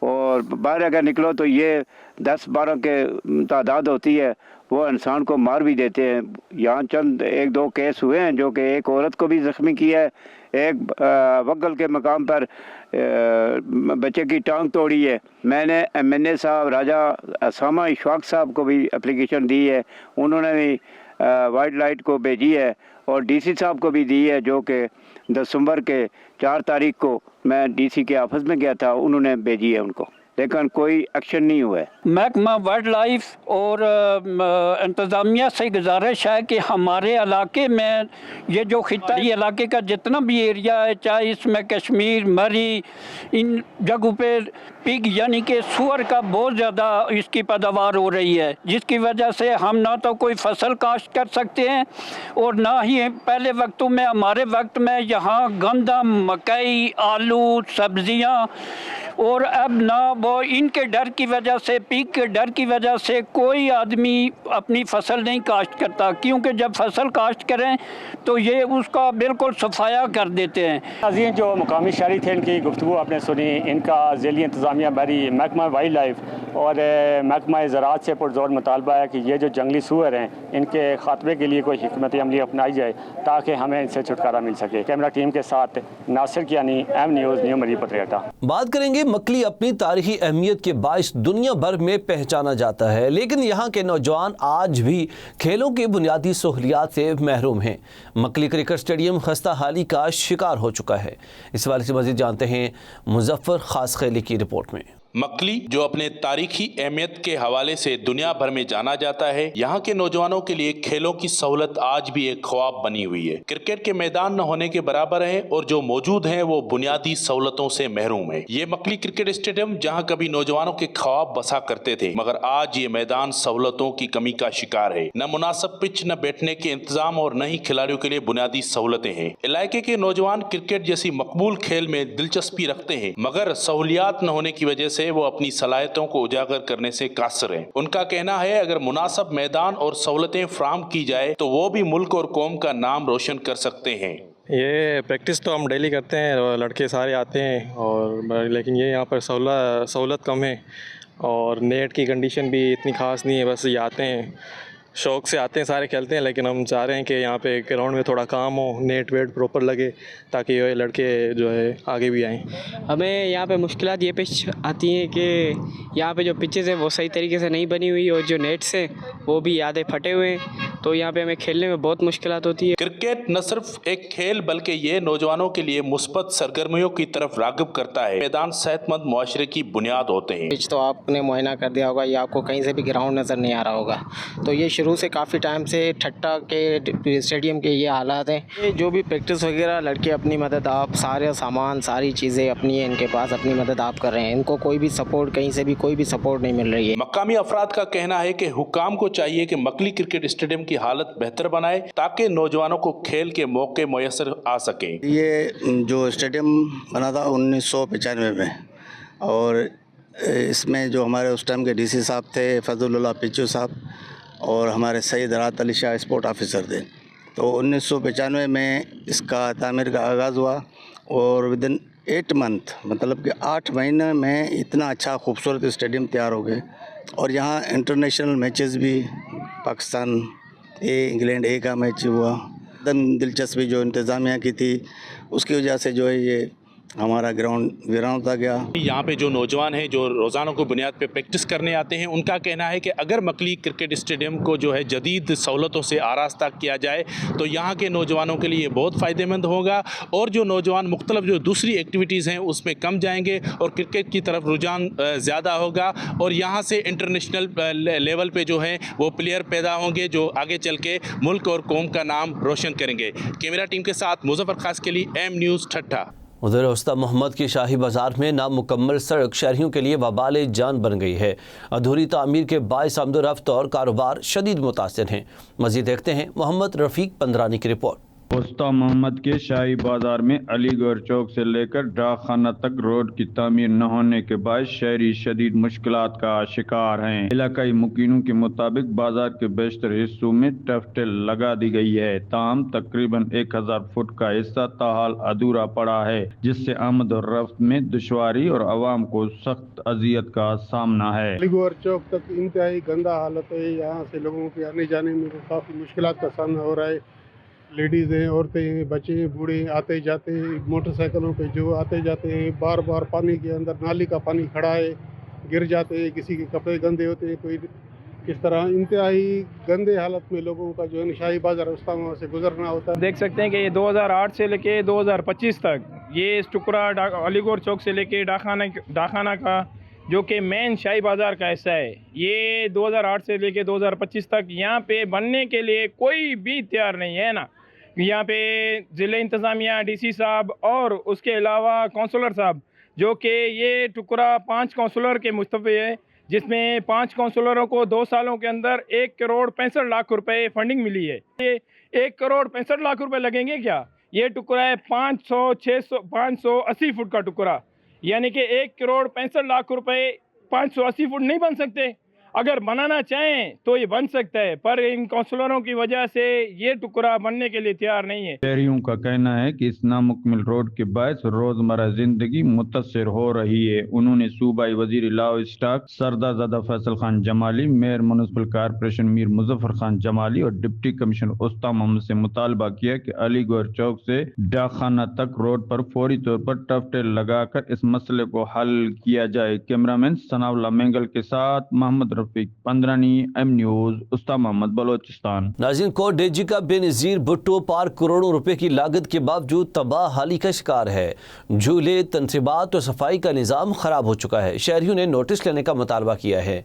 और बाहर अगर निकलो तो ये 10-12 के तादाद होती है, वो इंसान को मार भी देते हैं। यहाँ चंद 1-2 केस हुए हैं जो कि एक औरत को भी ज़ख्मी किया है, एक वगल के मकाम पर बच्चे की टांग तोड़ी है। मैंने MNA साहब राजा असामा इशफाक साहब को भी एप्लीकेशन दी है, उन्होंने भी वाइल्ड लाइफ को भेजी है और डीसी साहब को भी दी है, जो कि दिसंबर के 4 तारीख को मैं डीसी के ऑफिस में गया था, उन्होंने भेजी है उनको, लेकिन कोई एक्शन नहीं हुआ है। महकमा वाइल्ड लाइफ और इंतज़ामिया से गुजारिश है कि हमारे इलाके में ये जो खिताई इलाके का जितना भी एरिया है, चाहे इसमें कश्मीर, मरी, इन जगहों पे पिग यानी कि सूअर का बहुत ज़्यादा इसकी पैदावार हो रही है, जिसकी वजह से हम ना तो कोई फसल काश्त कर सकते हैं और ना ही पहले वक्तों में, हमारे वक्त में यहाँ गंदम, मकई, आलू, सब्जियाँ, और अब ना वो इनके डर की वजह से, पीक के डर की वजह से कोई आदमी अपनी फसल नहीं काश्त करता, क्योंकि जब फसल काश्त करें तो ये उसका बिल्कुल सफाया कर देते हैं। नाज़रीन, जो मुकामी शहरी थे इनकी गुफ्तगू आपने सुनी, इनका ज़िली इंतज़ामिया बरी, महकमा वाइल्ड लाइफ और महकमा ज़राअत से पुरज़ोर मुतालबा है कि ये जो जंगली सूअर हैं इनके खात्मे के लिए कोई हिकमत अमली अपनाई जाए ताकि हमें इनसे छुटकारा मिल सके। कैमरा टीम के साथ नासिर कियानी, एम न्यूज़, न्यू मरी पत्रियाटा। बात करेंगे मकली अपनी तारीखी अहमियत के बायस दुनिया भर में पहचाना जाता है, लेकिन यहाँ के नौजवान आज भी खेलों की बुनियादी सहूलियात से महरूम हैं। मकली क्रिकेट स्टेडियम खस्ता हाली का शिकार हो चुका है। इस बारे से मज़ीद जानते हैं मुजफ्फर खास खैली की रिपोर्ट में। मकली, जो अपने तारीखी अहमियत के हवाले से दुनिया भर में जाना जाता है, यहाँ के नौजवानों के लिए खेलों की सहूलत आज भी एक ख्वाब बनी हुई है। क्रिकेट के मैदान न होने के बराबर है और जो मौजूद हैं वो बुनियादी सहूलतों से महरूम है। ये मकली क्रिकेट स्टेडियम जहाँ कभी नौजवानों के ख्वाब बसा करते थे, मगर आज ये मैदान सहूलतों की कमी का शिकार है। न मुनासिब पिच, न बैठने के इंतजाम और न ही खिलाड़ियों के लिए बुनियादी सहूलतें हैं। इलाके के नौजवान क्रिकेट जैसी मकबूल खेल में दिलचस्पी रखते हैं, मगर सहूलियात न होने की वजह से वो अपनी सलाहियतों को उजागर करने से कासिर हैं। उनका कहना है अगर मुनासिब मैदान और सहूलतें फराहम की जाए तो वो भी मुल्क और कौम का नाम रोशन कर सकते हैं। ये प्रैक्टिस तो हम डेली करते हैं और लड़के सारे आते हैं, और लेकिन ये यहाँ पर सहूलत कम है और नेट की कंडीशन भी इतनी ख़ास नहीं है। बस ये आते हैं, शौक़ से आते हैं, सारे खेलते हैं, लेकिन हम चाह रहे हैं कि यहाँ पे ग्राउंड में थोड़ा काम हो, नेट वेट प्रॉपर लगे, ताकि ये लड़के जो है आगे भी आएँ। हमें यहाँ पे मुश्किलात ये पेश आती हैं कि यहाँ पे जो पिचेज़ हैं वो सही तरीके से नहीं बनी हुई और जो नेट्स हैं वो भी आधे फटे हुए हैं, तो यहाँ पे हमें खेलने में बहुत मुश्किलात होती है। क्रिकेट न सिर्फ एक खेल बल्कि ये नौजवानों के लिए मुस्बत सरगर्मियों की तरफ राग़िब करता है। मैदान सेहतमंद मुआशरे की बुनियाद होते हैं। पिच तो आपने मुआयना कर दिया होगा, ये आपको कहीं से भी ग्राउंड नज़र नहीं आ रहा होगा, तो ये शुरू से काफ़ी टाइम से ठट्टा के स्टेडियम के ये हालात हैं। ये जो भी प्रैक्टिस वगैरह लड़के अपनी मदद आप, सारे सामान, सारी चीज़ें अपनी है इनके पास, अपनी मदद आप कर रहे हैं, इनको कोई भी सपोर्ट, कहीं से भी कोई भी सपोर्ट नहीं मिल रही है। मकामी अफराद का कहना है कि हुक्काम को चाहिए कि मकली क्रिकेट स्टेडियम की हालत बेहतर बनाए ताकि नौजवानों को खेल के मौके मुयसर आ सके। ये जो स्टेडियम बना था 1995 में, और इसमें जो हमारे उस टाइम के डीसी साहब थे फजलुल्लाह पिच्चू साहब और हमारे सईद राहत अली शाह स्पोर्ट ऑफिसर थे, तो 1995 में इसका तामीर का आगाज़ हुआ और विदिन 8 मंथ, मतलब कि 8 महीने में इतना अच्छा खूबसूरत स्टेडियम तैयार हो गए। और यहाँ इंटरनेशनल मैचेस भी, पाकिस्तान ए, इंग्लैंड ए का मैच हुआ। एकदम दिलचस्पी जो इंतज़ामिया की थी उसकी वजह से जो है ये हमारा ग्राउंड वीरान होता गया। यहाँ पे जो नौजवान हैं जो रोज़ाना को बुनियाद पे प्रैक्टिस करने आते हैं, उनका कहना है कि अगर मकली क्रिकेट स्टेडियम को जो है जदीद सहूलतों से आरास्ता किया जाए तो यहाँ के नौजवानों के लिए बहुत फ़ायदेमंद होगा और जो नौजवान मुख्तलिफ जो दूसरी एक्टिविटीज़ हैं उसमें कम जाएंगे और क्रिकेट की तरफ रुझान ज़्यादा होगा और यहाँ से इंटरनेशनल लेवल पर जो है वो प्लेयर पैदा होंगे जो आगे चल के मुल्क और कौम का नाम रोशन करेंगे। कैमरा टीम के साथ मुजफ्फर खास के लिए एम न्यूज़ ठट्ठा। उधर उस्ताद मोहम्मद की शाही बाज़ार में नामुकम्मल सड़क शहरियों के लिए वबाल जान बन गई है। अधूरी तामीर के बाइस आमदोरफ्त और कारोबार शदीद मुतासिर हैं। मज़ीद देखते हैं मोहम्मद रफ़ीक पंद्रानी की रिपोर्ट। उस्ताद मोहम्मद के शाही बाजार में अलीगढ़ चौक से लेकर डाकखाना तक रोड की तामीर न होने के बाद शहरी शदीद मुश्किलात का शिकार हैं। इलाकाई मुकीनों के मुताबिक बाजार के बेशतर हिस्सों में टफ्टेल लगा दी गई है, ताहम तकरीबन 1000 फुट का हिस्सा ताहाल अधूरा पड़ा है, जिससे आमद और रफ्त में दुश्वारी और आवाम को सख्त अजियत का सामना है। अलीगढ़ चौक तक इंतहाई गंदा हालत है, यहाँ से लोगों के आने जाने में काफ़ी मुश्किलात का सामना हो रहा है। लेडीज़ हैं, औरतें हैं, बच्चे हैं, बूढ़े आते जाते हैं, मोटरसाइकिलों पे जो आते जाते हैं, बार बार पानी के अंदर नाली का पानी खड़ा है, गिर जाते हैं, किसी के कपड़े गंदे होते हैं, कोई किस तरह इंतहाई गंदे हालत में लोगों का जो है नशाई बाजार उस्तामा से गुजरना होता है। देख सकते हैं कि ये 2008 से लेके 2025 तक ये इस टुकड़ा अलीगढ़ चौक से लेके डाखाना का जो कि मेन शाही बाज़ार का हिस्सा है, ये 2008 से लेके 2025 तक यहाँ पे बनने के लिए कोई भी तैयार नहीं है ना। यहाँ पे ज़िले इंतज़ामिया, डीसी साहब और उसके अलावा काउंसलर साहब, जो कि ये टुकड़ा 5 काउंसलर के मुस्तफ़ी है, जिसमें 5 काउंसलरों को 2 सालों के अंदर 1 करोड़ 65 लाख रुपए फंडिंग मिली है। ये 1 करोड़ 65 लाख रुपए लगेंगे क्या? ये टुकड़ा है 580 फुट का टुकड़ा, यानी कि 1 करोड़ 65 लाख रुपए 580 फुट नहीं बन सकते। अगर बनाना चाहें तो ये बन सकता है, पर इन काउंसलरों की वजह से ये टुकड़ा बनने के लिए तैयार नहीं है। शहरियों का कहना है कि इस नामुकम्मल रोड के बायस रोजमर्रा जिंदगी मुतासिर हो रही है। उन्होंने सूबाई वजीर livestock Sardarzada Faisal Khan Jamali, mayor municipal corporation Mir Muzaffar Khan Jamali और डिप्टी कमिश्नर उस्ताद मोहम्मद से मुतालबा किया कि अलीगढ़ चौक से डाखाना तक रोड पर फौरी तौर पर टफटेल लगाकर इस मसले को हल किया जाए। कैमरामैन सनाउल्लाह मेंगल के साथ मोहम्मद रफीक, 15 एम न्यूज, उस्ताद मोहम्मद, बलोचिस्तान। नाज़रीन, कोट डेजी का बेनज़ीर भुट्टो पार्क करोड़ों रुपए की लागत के बावजूद तबाह हाली का शिकार है। झूले, तनसीबात और सफाई का निज़ाम खराब हो चुका है। शहरियों ने नोटिस लेने का मुतालबा किया है।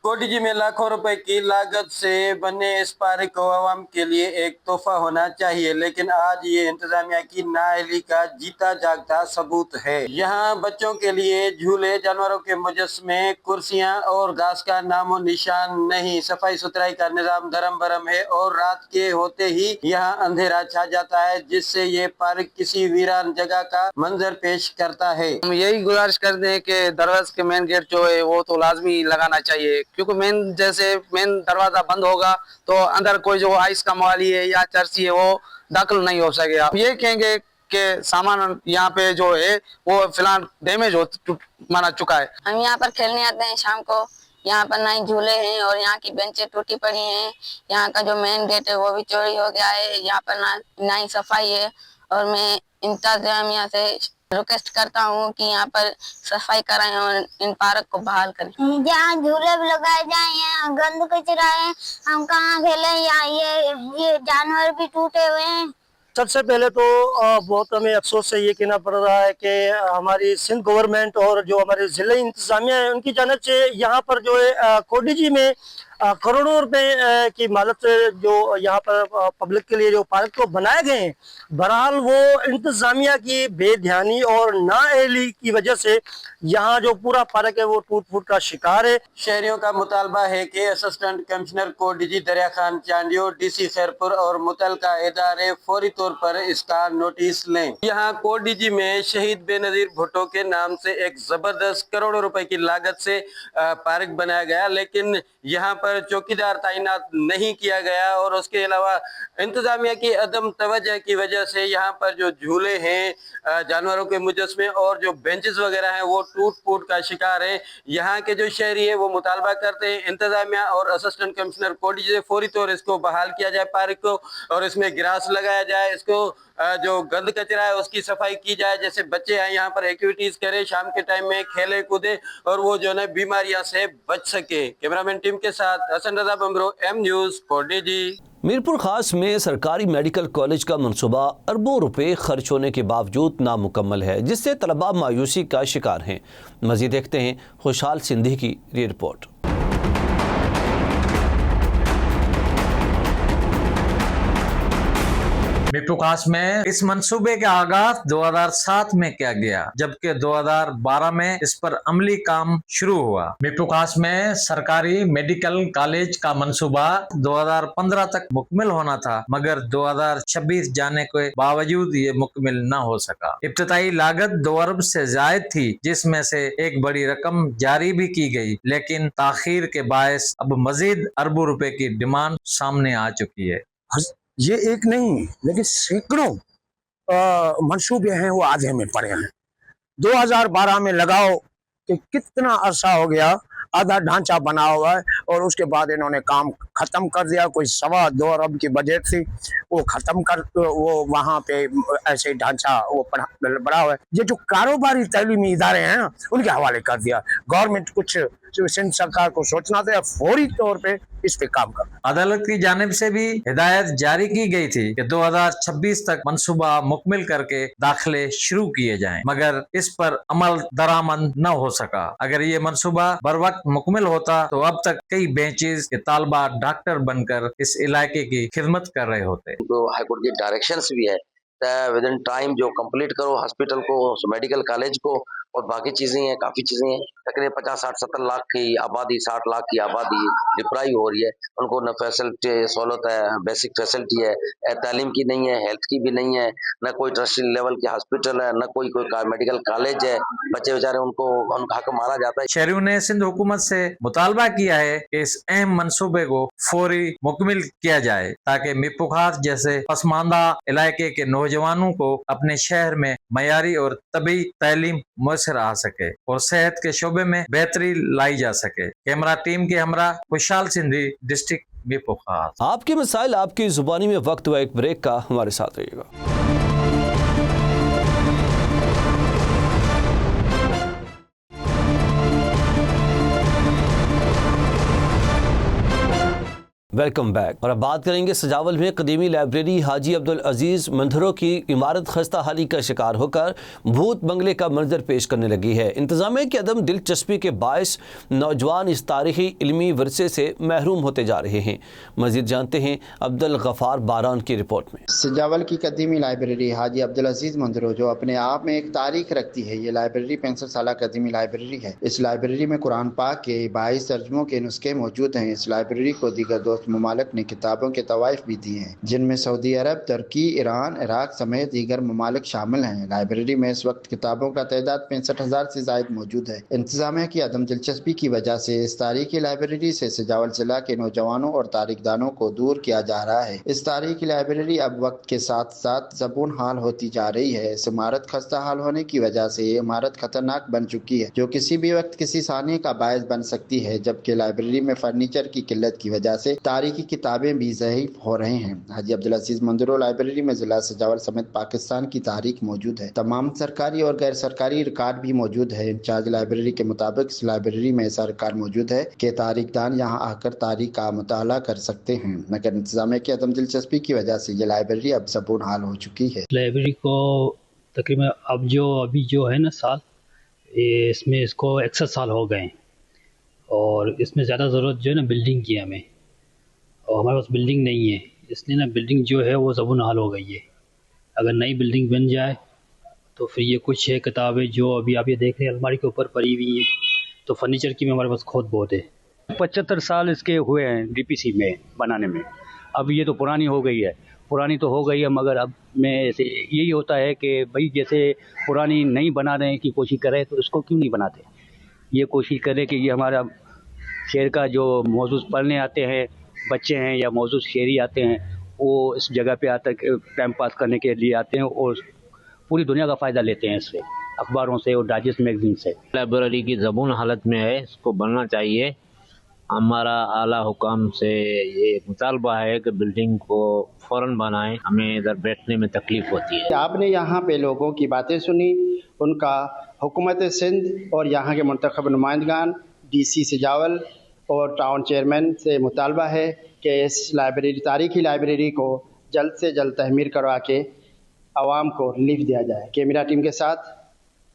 कोटिजी में लाखों रुपए की लागत से बने इस पार्क को आवाम के लिए एक तोहफा होना चाहिए, लेकिन आज ये इंतजामिया की नाअहली का जीता जागता सबूत है। यहाँ बच्चों के लिए झूले, जानवरों के मुजस्मे, कुर्सियाँ और घास का नामो निशान नहीं। सफाई सुथराई का निजाम धर्म भरम है और रात के होते ही यहाँ अंधेरा छा जाता है, जिससे ये पार्क किसी वीरान जगह का मंजर पेश करता है। हम यही गुजारिश करते हैं कि दरवाजे के मेन गेट जो है वो तो लाजमी लगाना चाहिए, क्योंकि मेन दरवाजा बंद होगा तो अंदर कोई जो आइस का मवाली है या चर्ची है वो दाखिल नहीं हो सकेगा। ये कहेंगे कि सामान यहाँ पे जो है वो फिलहाल डैमेज माना चुका है। हम यहाँ पर खेलने आते हैं शाम को, यहाँ पर नए झूले हैं और यहाँ की बेंचें टूटी पड़ी हैं। यहाँ का जो मेन गेट है वो भी चोरी हो गया है। यहाँ पर नई सफाई है और मैं इंतजामिया से रिक्वेस्ट करता हूँ कि यहाँ पर सफाई कराएं और इन पार्क को बहाल करें। जहाँ झूले भी लगाए जाए, यहाँ गंद कचरा है, हम कहाँ खेलें? यहाँ ये जानवर भी टूटे हुए हैं। सबसे पहले तो बहुत हमें अफसोस से ये कहना पड़ रहा है कि हमारी सिंध गवर्नमेंट और जो हमारे जिले इंतजामिया है उनकी जानब से यहाँ पर जो है कोडिजी में करोड़ों रुपए की मालत से जो यहाँ पर पब्लिक के लिए जो पार्क को बनाए गए हैं, बहरहाल वो इंतजामिया की बेध्यानी और नाअहली की वजह से यहाँ जो पूरा पार्क है वो टूट फूट का शिकार है। शहरियों का मुतालबा है कि असिस्टेंट कमिश्नर कोडिजी दरिया खान चांडियो, डीसी खैरपुर और मुतलका इदारे फौरी तौर पर इसका नोटिस लें। यहाँ कोडिजी में शहीद बेनज़ीर भुट्टो के नाम से एक जबरदस्त करोड़ों रुपए की लागत से पार्क बनाया गया, लेकिन यहाँ पर चौकीदार तैनात नहीं किया गया और उसके अलावा इंतजामिया की अदम तवज्जो की वजह से यहाँ पर जो झूले हैं, जानवरों के मुजस्मे और जो बेंचेस वगैरह हैं वो टूट फूट का शिकार है। यहाँ के जो शहरी है वो मुतालबा करते हैं इंतजामिया और असिस्टेंट कमिश्नर कोडिजी से फौरी तौर इसको बहाल किया जाए पार्क को, और इसमें ग्रास लगाया जाए, इसको जो गंद कचरा है उसकी सफाई की जाए, जैसे बच्चे आए यहाँ पर एक्टिविटीज करें, शाम के टाइम में खेले कूदे और वो जो है बीमारियां से बच सके। कैमरामैन टीम के साथ हसन रजा बमरो, एम न्यूज, कोडिजी। मीरपुर खास में सरकारी मेडिकल कॉलेज का मंसूबा अरबों रुपए खर्च होने के बावजूद नामुकम्मल है, जिससे तलबा मायूसी का शिकार हैं। मज़ीद देखते हैं खुशहाल सिंधी की रिपोर्ट। मीरपुर खास में इस मंसूबे का आगाज 2007 में किया गया, जबकि 2012 में इस पर अमली काम शुरू हुआ। मीरपुर खास में सरकारी मेडिकल कॉलेज का मंसूबा 2015 तक मुकम्मल होना था, मगर 2026 जाने के बावजूद ये मुकम्मल न हो सका। इब्तिदाई लागत 2 अरब से जायद थी, जिसमें से एक बड़ी रकम जारी भी की गई, लेकिन ताखीर के बायस अब मजीद अरबों रुपए की डिमांड सामने आ चुकी है। ये एक नहीं लेकिन सैकड़ों मंसूबे हैं वो आधे में पड़े हैं। 2012 में लगाओ कि कितना अरसा हो गया, आधा ढांचा बना हुआ है और उसके बाद इन्होंने काम खत्म कर दिया। कोई 2.25 अरब की बजट थी, वो खत्म कर, वो वहाँ पे ऐसे ढांचा वो बड़ा हुआ है। ये जो कारोबारी तालीमी इदारे हैं ना, उनके हवाले कर दिया। गवर्नमेंट कुछ सिंध सरकार को सोचना था, फौरी तौर पे इस पे काम करना। अदालत की जानिब से भी हिदायत जारी की गई थी कि 2026 तक मंसूबा मुकम्मिल करके दाखिले शुरू किए जाएं, मगर इस पर अमल दरामद न हो सका। अगर ये मंसूबा बर वक्त मुकम्मिल होता तो अब तक कई बेंचेस के तालबा डॉक्टर बनकर इस इलाके की खिदमत कर रहे होते। तो हाईकोर्ट की डायरेक्शंस भी है विद इन टाइम जो कंप्लीट करो हॉस्पिटल को, मेडिकल कॉलेज को, और बाकी चीजें हैं, काफी चीजें हैं। तकरीबन 50-60-70 लाख की आबादी, 60 लाख की आबादी डिप्राई हो रही है। उनको न फैसिलिटी सहूलत है, बेसिक फैसिलिटी है, तालीम की नहीं है, हेल्थ की भी नहीं है, न कोई ट्रस्टी लेवल की हॉस्पिटल है, न कोई मेडिकल कॉलेज है। बच्चे बेचारे उनका हक मारा जाता है। शहरियों ने सिंध हुकूमत से मुतालबा किया है कि इस अहम मंसूबे को फौरी मुकम्मिल किया जाए ताकि मिपुखास जैसे पसमानदा इलाके के नौजवानों को अपने शहर में मयारी और तबी तालीम मुयसर आ सके और सेहत के शोबे में बेहतरी लाई जा सके। कैमरा टीम के हमरा खुशहाल सिंधी, डिस्ट्रिक्ट मिपुखास। आपके मसाइल आपकी जुबानी में वक्त व एक ब्रेक का, हमारे साथ रहिएगा। Welcome back. और अब बात करेंगे सजावल में कदीमी लाइब्रेरी हाजी अब्दुल अजीज़ मंधरों की इमारत खस्ता हाली का शिकार होकर भूत बंगले का मंजर पेश करने लगी है। इंतजामिया की अदम दिलचस्पी के बायस नौजवान इस तारीखी इल्मी वरसे से महरूम होते जा रहे हैं। मज़ीद जानते हैं अब्दुल गफ़ार बारान की रिपोर्ट में। सजावल की कदीमी लाइब्रेरी हाजी अब्दुल अजीज़ मंधरों जो अपने आप में एक तारीख रखती है, ये लाइब्रेरी 65 साल कदीमी लाइब्रेरी है। इस लाइब्रेरी में कुरान पाक के 22 तर्जुमों के नुस्खे मौजूद हैं। इस लाइब्रेरी को दीगर दोस्त ममालिक ने किताबों के तवाइफ भी दिए हैं, जिनमें सऊदी अरब, तुर्की, ईरान, इराक समेत दीगर ममालिक शामिल हैं। लाइब्रेरी में इस वक्त किताबों का तादाद 65,000 से ज़ायद मौजूद है। इंतजामिया की अदम दिलचस्पी की वजह से इस तारीखी लाइब्रेरी से सजावल जिला के नौजवानों और तारीखदानों को दूर किया जा रहा है। इस तारीखी लाइब्रेरी अब वक्त के साथ साथ ज़बून हाल होती जा रही है। इस इमारत खस्ता हाल होने की वजह से ये इमारत खतरनाक बन चुकी है, जो किसी भी वक्त किसी सानी का बायस बन सकती है। जबकि लाइब्रेरी में फर्नीचर की किल्लत की वजह से तारीखी किताबें भी ज़ईफ हो रहे हैं। हाजी अब्दुल अजीज़ मंधरों लाइब्रेरी में जिला सजावल समेत पाकिस्तान की तारीख मौजूद है। तमाम सरकारी और गैर सरकारी रिकॉर्ड भी मौजूद है। इंचार्ज लाइब्रेरी के मुताबिक इस लाइब्रेरी में ऐसा रिकॉर्ड मौजूद है कि तारीखदान यहाँ आकर तारीख का मुताला कर सकते हैं, मगर इंतजामिया की अदम दिलचस्पी की वजह से ये लाइब्रेरी अब ज़बून हाल हो चुकी है। लाइब्रेरी को तकरीबन अभी जो है ना साल, इसमें इसको 61 साल हो गए और इसमें ज़्यादा ज़रूरत जो है ना बिल्डिंग की हमें, और हमारे पास बिल्डिंग नहीं है, इसलिए ना बिल्डिंग जो है वो ज़बून हाल हो गई है। अगर नई बिल्डिंग बन जाए तो फिर ये कुछ है किताबें जो अभी आप ये देख रहे हैं अलमारी के ऊपर पड़ी हुई हैं, तो फर्नीचर की भी हमारे पास खोद बहुत है। 75 साल इसके हुए हैं डीपीसी में बनाने में। अब ये तो पुरानी हो गई है, पुरानी तो हो गई है, मगर अब में ऐसे यही होता है कि भाई जैसे पुरानी नहीं बनाने की कोशिश करें तो इसको क्यों नहीं बनाते। ये कोशिश करें कि ये हमारा शहर का जो मौजूद पढ़ने आते हैं बच्चे हैं या मौजूद शहरी आते हैं, वो इस जगह पे आकर टाइम पास करने के लिए आते हैं और पूरी दुनिया का फ़ायदा लेते हैं इससे, अखबारों से और डाइजेस्ट मैगजीन से। लाइब्रेरी की ज़बून हालत में है, इसको बनना चाहिए। हमारा आला हुकाम से ये मुतालबा है कि बिल्डिंग को फ़ौरन बनाएं, हमें इधर बैठने में तकलीफ़ होती है। आपने यहाँ पे लोगों की बातें सुनी, उनका हुकूमत सिंध और यहाँ के मुंतखब नुमाइंदगान DC सजावल और टाउन चेयरमैन से मुतालबा है कि इस लाइब्रेरी, तारीखी लाइब्रेरी को जल्द से जल्द तहमीर करवा के आवाम को रिलीफ दिया जाए। कैमरा टीम के साथ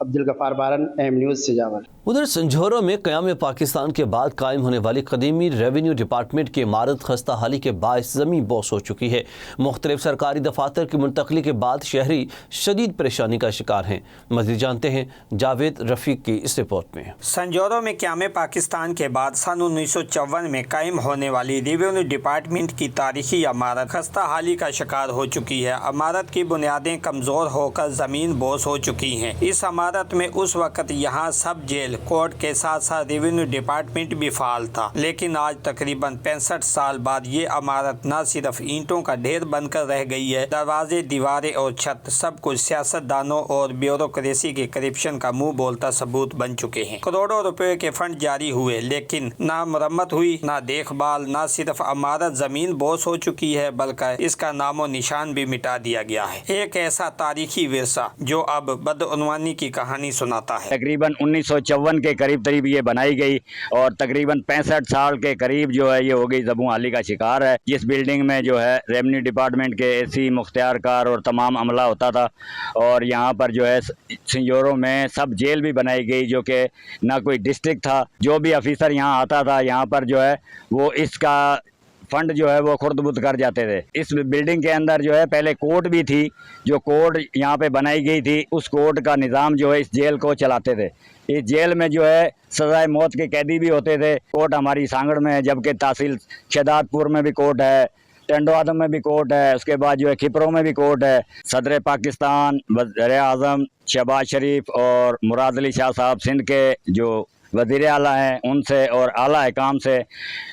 अब्दुल गफ़ार बारन, AM न्यूज़ सजावल। उधर संझोरों में क़याम पाकिस्तान के बाद कायम होने वाली कदीमी रेवेन्यू डिपार्टमेंट की इमारत खस्ता हाली के बायस ज़मीन बोस हो चुकी है। मुख्तलिफ सरकारी दफातर की मुंतकली के बाद शहरी शदीद परेशानी का शिकार हैं। मज़ीद जानते हैं जावेद रफ़ीक की इस रिपोर्ट में। संझोरों में क़याम पाकिस्तान के बाद सन 1954 में कायम होने वाली रेवेन्यू डिपार्टमेंट की तारीखी इमारत खस्ता हाली का शिकार हो चुकी है। इमारत की बुनियादें कमज़ोर होकर ज़मीन बोस हो चुकी हैं। इस इमारत में उस वक़्त यहाँ सब जेल कोर्ट के साथ साथ रेवेन्यू डिपार्टमेंट भी फाल था, लेकिन आज तकरीबन 65 साल बाद ये इमारत न सिर्फ ईंटों का ढेर बनकर रह गई है, दरवाजे, दीवारें और छत सब कुछ सियासतदानों और ब्यूरोक्रेसी के करप्शन का मुंह बोलता सबूत बन चुके हैं। करोड़ों रुपए के फंड जारी हुए, लेकिन ना मरम्मत हुई, ना देखभाल, ना सिर्फ इमारत जमीन बोस हो चुकी है, बल्कि इसका नामो निशान भी मिटा दिया गया है। एक ऐसा तारीखी विरसा जो अब बदउनवानी की कहानी सुनाता है। तकरीबन 1954 के करीब ये बनाई गई और तकरीबन 65 साल के करीब जो है ये हो गई ज़बूहाली का शिकार है। जिस बिल्डिंग में जो है रेवेन्यू डिपार्टमेंट के एसी, मुख्तियारकार और तमाम अमला होता था, और यहाँ पर जो है सिंजोरों में सब जेल भी बनाई गई, जो कि ना कोई डिस्ट्रिक्ट था। जो भी ऑफिसर यहाँ आता था यहाँ पर जो है वो इसका फंड जो है वो खुर्द-बुर्द कर जाते थे। इस बिल्डिंग के अंदर जो है पहले कोर्ट भी थी, जो कोर्ट यहाँ पे बनाई गई थी, उस कोर्ट का निज़ाम जो है इस जेल को चलाते थे। इस जेल में जो है सजाए मौत के कैदी भी होते थे। कोर्ट हमारी सांगड़ में है, जबकि तहसील शहदादपुर में भी कोर्ट है, टेंडोआदम में भी कोर्ट है, उसके बाद जो है खिपरों में भी कोर्ट है। सदर पाकिस्तान, वज़ीर-ए-आज़म शहबाज शरीफ और मुराद अली शाह साहब सिंध के जो वज़ीर आला हैं, उनसे और आला हुकाम से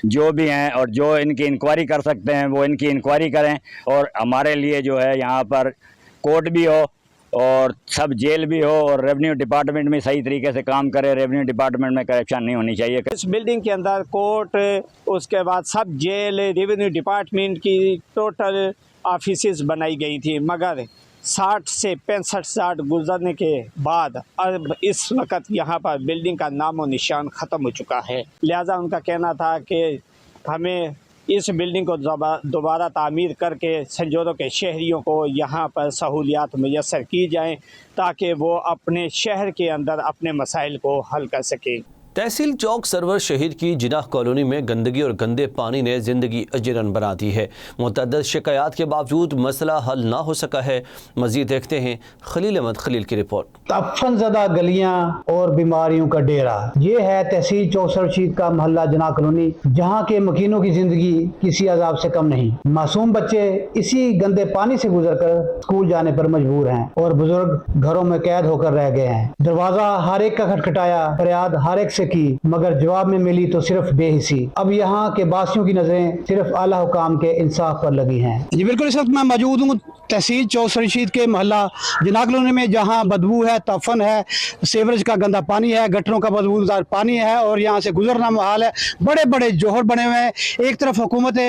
जो भी हैं और जो इनकी इंक्वायरी कर सकते हैं वो इनकी इंक्वायरी करें, और हमारे लिए जो है यहाँ पर कोर्ट भी हो और सब जेल भी हो, और रेवेन्यू डिपार्टमेंट में सही तरीके से काम करे। रेवेन्यू डिपार्टमेंट में करप्शन नहीं होनी चाहिए। इस बिल्डिंग के अंदर कोर्ट, उसके बाद सब जेल, रेवेन्यू डिपार्टमेंट की टोटल ऑफिसेज बनाई गई थी, मगर 60 से 65 साल गुजरने के बाद अब इस वक्त यहाँ पर बिल्डिंग का नामो निशान ख़त्म हो चुका है। लिहाजा उनका कहना था कि हमें इस बिल्डिंग को दोबारा तामीर करके संजोरों के शहरियों को यहाँ पर सहूलियात मुयस्सर की जाएँ, ताकि वो अपने शहर के अंदर अपने मसाइल को हल कर सकें। तहसील चौक सरवर शहीद की जिनाह कॉलोनी में गंदगी और गंदे पानी ने ज़िंदगी अजरन बना दी है। मुतअद्दिद शिकायत के बावजूद मसला हल ना हो सका है। मज़ीद देखते हैं खलील अहमद खलील की रिपोर्ट। तफन ज़दा गलियाँ और बीमारियों का डेरा, ये है तहसील चौक सरवर शहीद का मोहल्ला जिनाह कॉलोनी, जहाँ के मकीनों की ज़िंदगी किसी अजाब से कम नहीं। मासूम बच्चे इसी गंदे पानी से गुजर कर स्कूल जाने पर मजबूर हैं और बुजुर्ग घरों में कैद होकर रह गए हैं। दरवाज़ा हर एक का खटखटाया, फरियाद हर एक से की, मगर जवाब में मिली तो सिर्फ बेहिसी। अब यहाँ के बासियों की नजरें सिर्फ आला हुकाम के इंसाफ पर लगी हैं। जी बिल्कुल, इस वक्त मैं मौजूद हूँ तहसील चौक सरवर शहीद के मोहल्ला जिनाह कॉलोनी में, जहाँ बदबू है, तफन है, सीवरेज का गंदा पानी है, गटरों का बदबूदार पानी है और यहाँ से गुजरना मुहाल है। बड़े बड़े जोहर बने हुए हैं। एक तरफ हुकूमत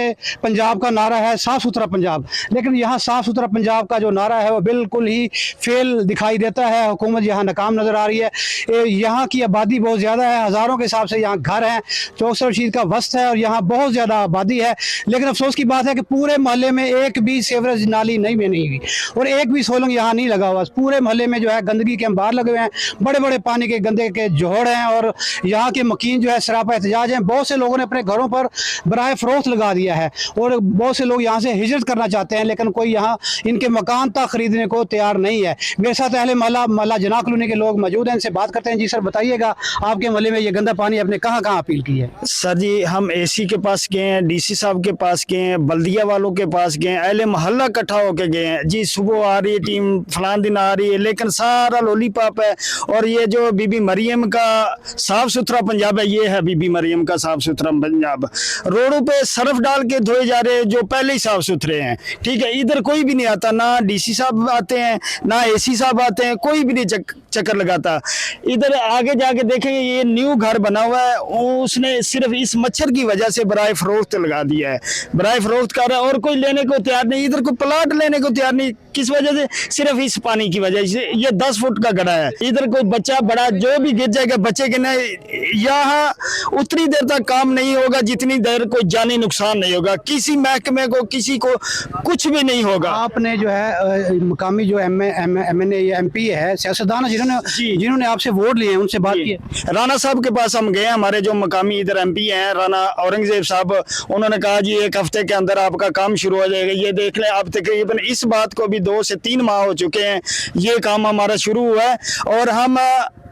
पंजाब का नारा है साफ सुथरा पंजाब, लेकिन यहाँ साफ सुथरा पंजाब का जो नारा है वो बिल्कुल ही फेल दिखाई देता है। हुकूमत यहाँ नाकाम नजर आ रही है। यहाँ की आबादी बहुत ज़्यादा है, हज़ारों के हिसाब से यहाँ घर हैं। चौक सरवर शहीद का वस्त है और यहाँ बहुत ज़्यादा आबादी है, लेकिन अफसोस की बात है कि पूरे मोहल्ले में एक भी सीवरेज नाली नहीं हुई और एक भी सोलंग यहाँ नहीं लगा हुआ। पूरे मोहल्ले में जो है गंदगी के अंबार लगे हुए हैं, बड़े बड़े पानी के गंदे के जोड़ हैं और यहाँ के मकीन जो है सरापा एहतजाज हैं। बहुत से लोगों ने अपने घरों पर बराए फरोख्त लगा दिया है और बहुत से लोग यहाँ से हिजरत करना चाहते हैं, लेकिन कोई यहाँ इनके मकान तक खरीदने को तैयार नहीं है। मेरे साथ अहले मोहल्ला जिनाह कॉलोनी के लोग मौजूद हैं, इनसे बात करते हैं। जी सर, बताइएगा आपके मोहल्ले में ये गंदा पानी आपने कहाँ कहाँ अपील की है? सर जी, हम एसी के पास गए हैं, डीसी साहब के पास गए हैं, बल्दिया वालों के पास गए हैं, अहले मोहल्ला इकट्ठा होके गए हैं। जी सुबह आ रही है टीम, फलान दिन आ रही है, लेकिन सारा लॉलीपॉप है। और ये जो बीबी मरियम का साफ सुथरा पंजाब है, ये है बीबी मरियम का साफ सुथरा पंजाब। रोडों पे सर्फ डाल के धोए जा रहे हैं जो पहले ही साफ सुथरे हैं। ठीक है, इधर कोई भी नहीं आता, ना डीसी साहब आते हैं, ना एसी साहब आते हैं, कोई भी नहीं चक्कर लगाता। इधर आगे जाके देखेंगे, ये न्यू घर बना हुआ है, उसने सिर्फ इस मच्छर की वजह से बराए फरोख्त लगा दिया है। बराए फरोख्त कर रहा है और कोई लेने को तैयार नहीं। इधर कोई प्लाट लेने को तैयार नहीं। किस वजह से? सिर्फ इस पानी की वजह से। ये 10 फुट का गड्ढा है, इधर कोई बच्चा बड़ा जो भी गिर जाएगा बच्चे के नहीं। यहाँ उतनी देर तक काम नहीं होगा जितनी देर कोई जानी नुकसान नहीं होगा। किसी महकमे को, किसी को कुछ भी नहीं होगा। आपने जो है मकामी जो MNA या MP है, सियासतदान जिन्होंने आपसे वोट लिए हैं, उनसे बात की? राणा साहब के पास हम गए। हमारे जो मकामी इधर MP हैं, राणा औरंगजेब साहब, उन्होंने कहा जी 1 हफ्ते के अंदर आपका काम शुरू हो जाएगा। ये देख लें, अब तकरीबन इस बात को भी 2 से 3 माह हो चुके हैं, ये काम हमारा शुरू हुआ है। और हम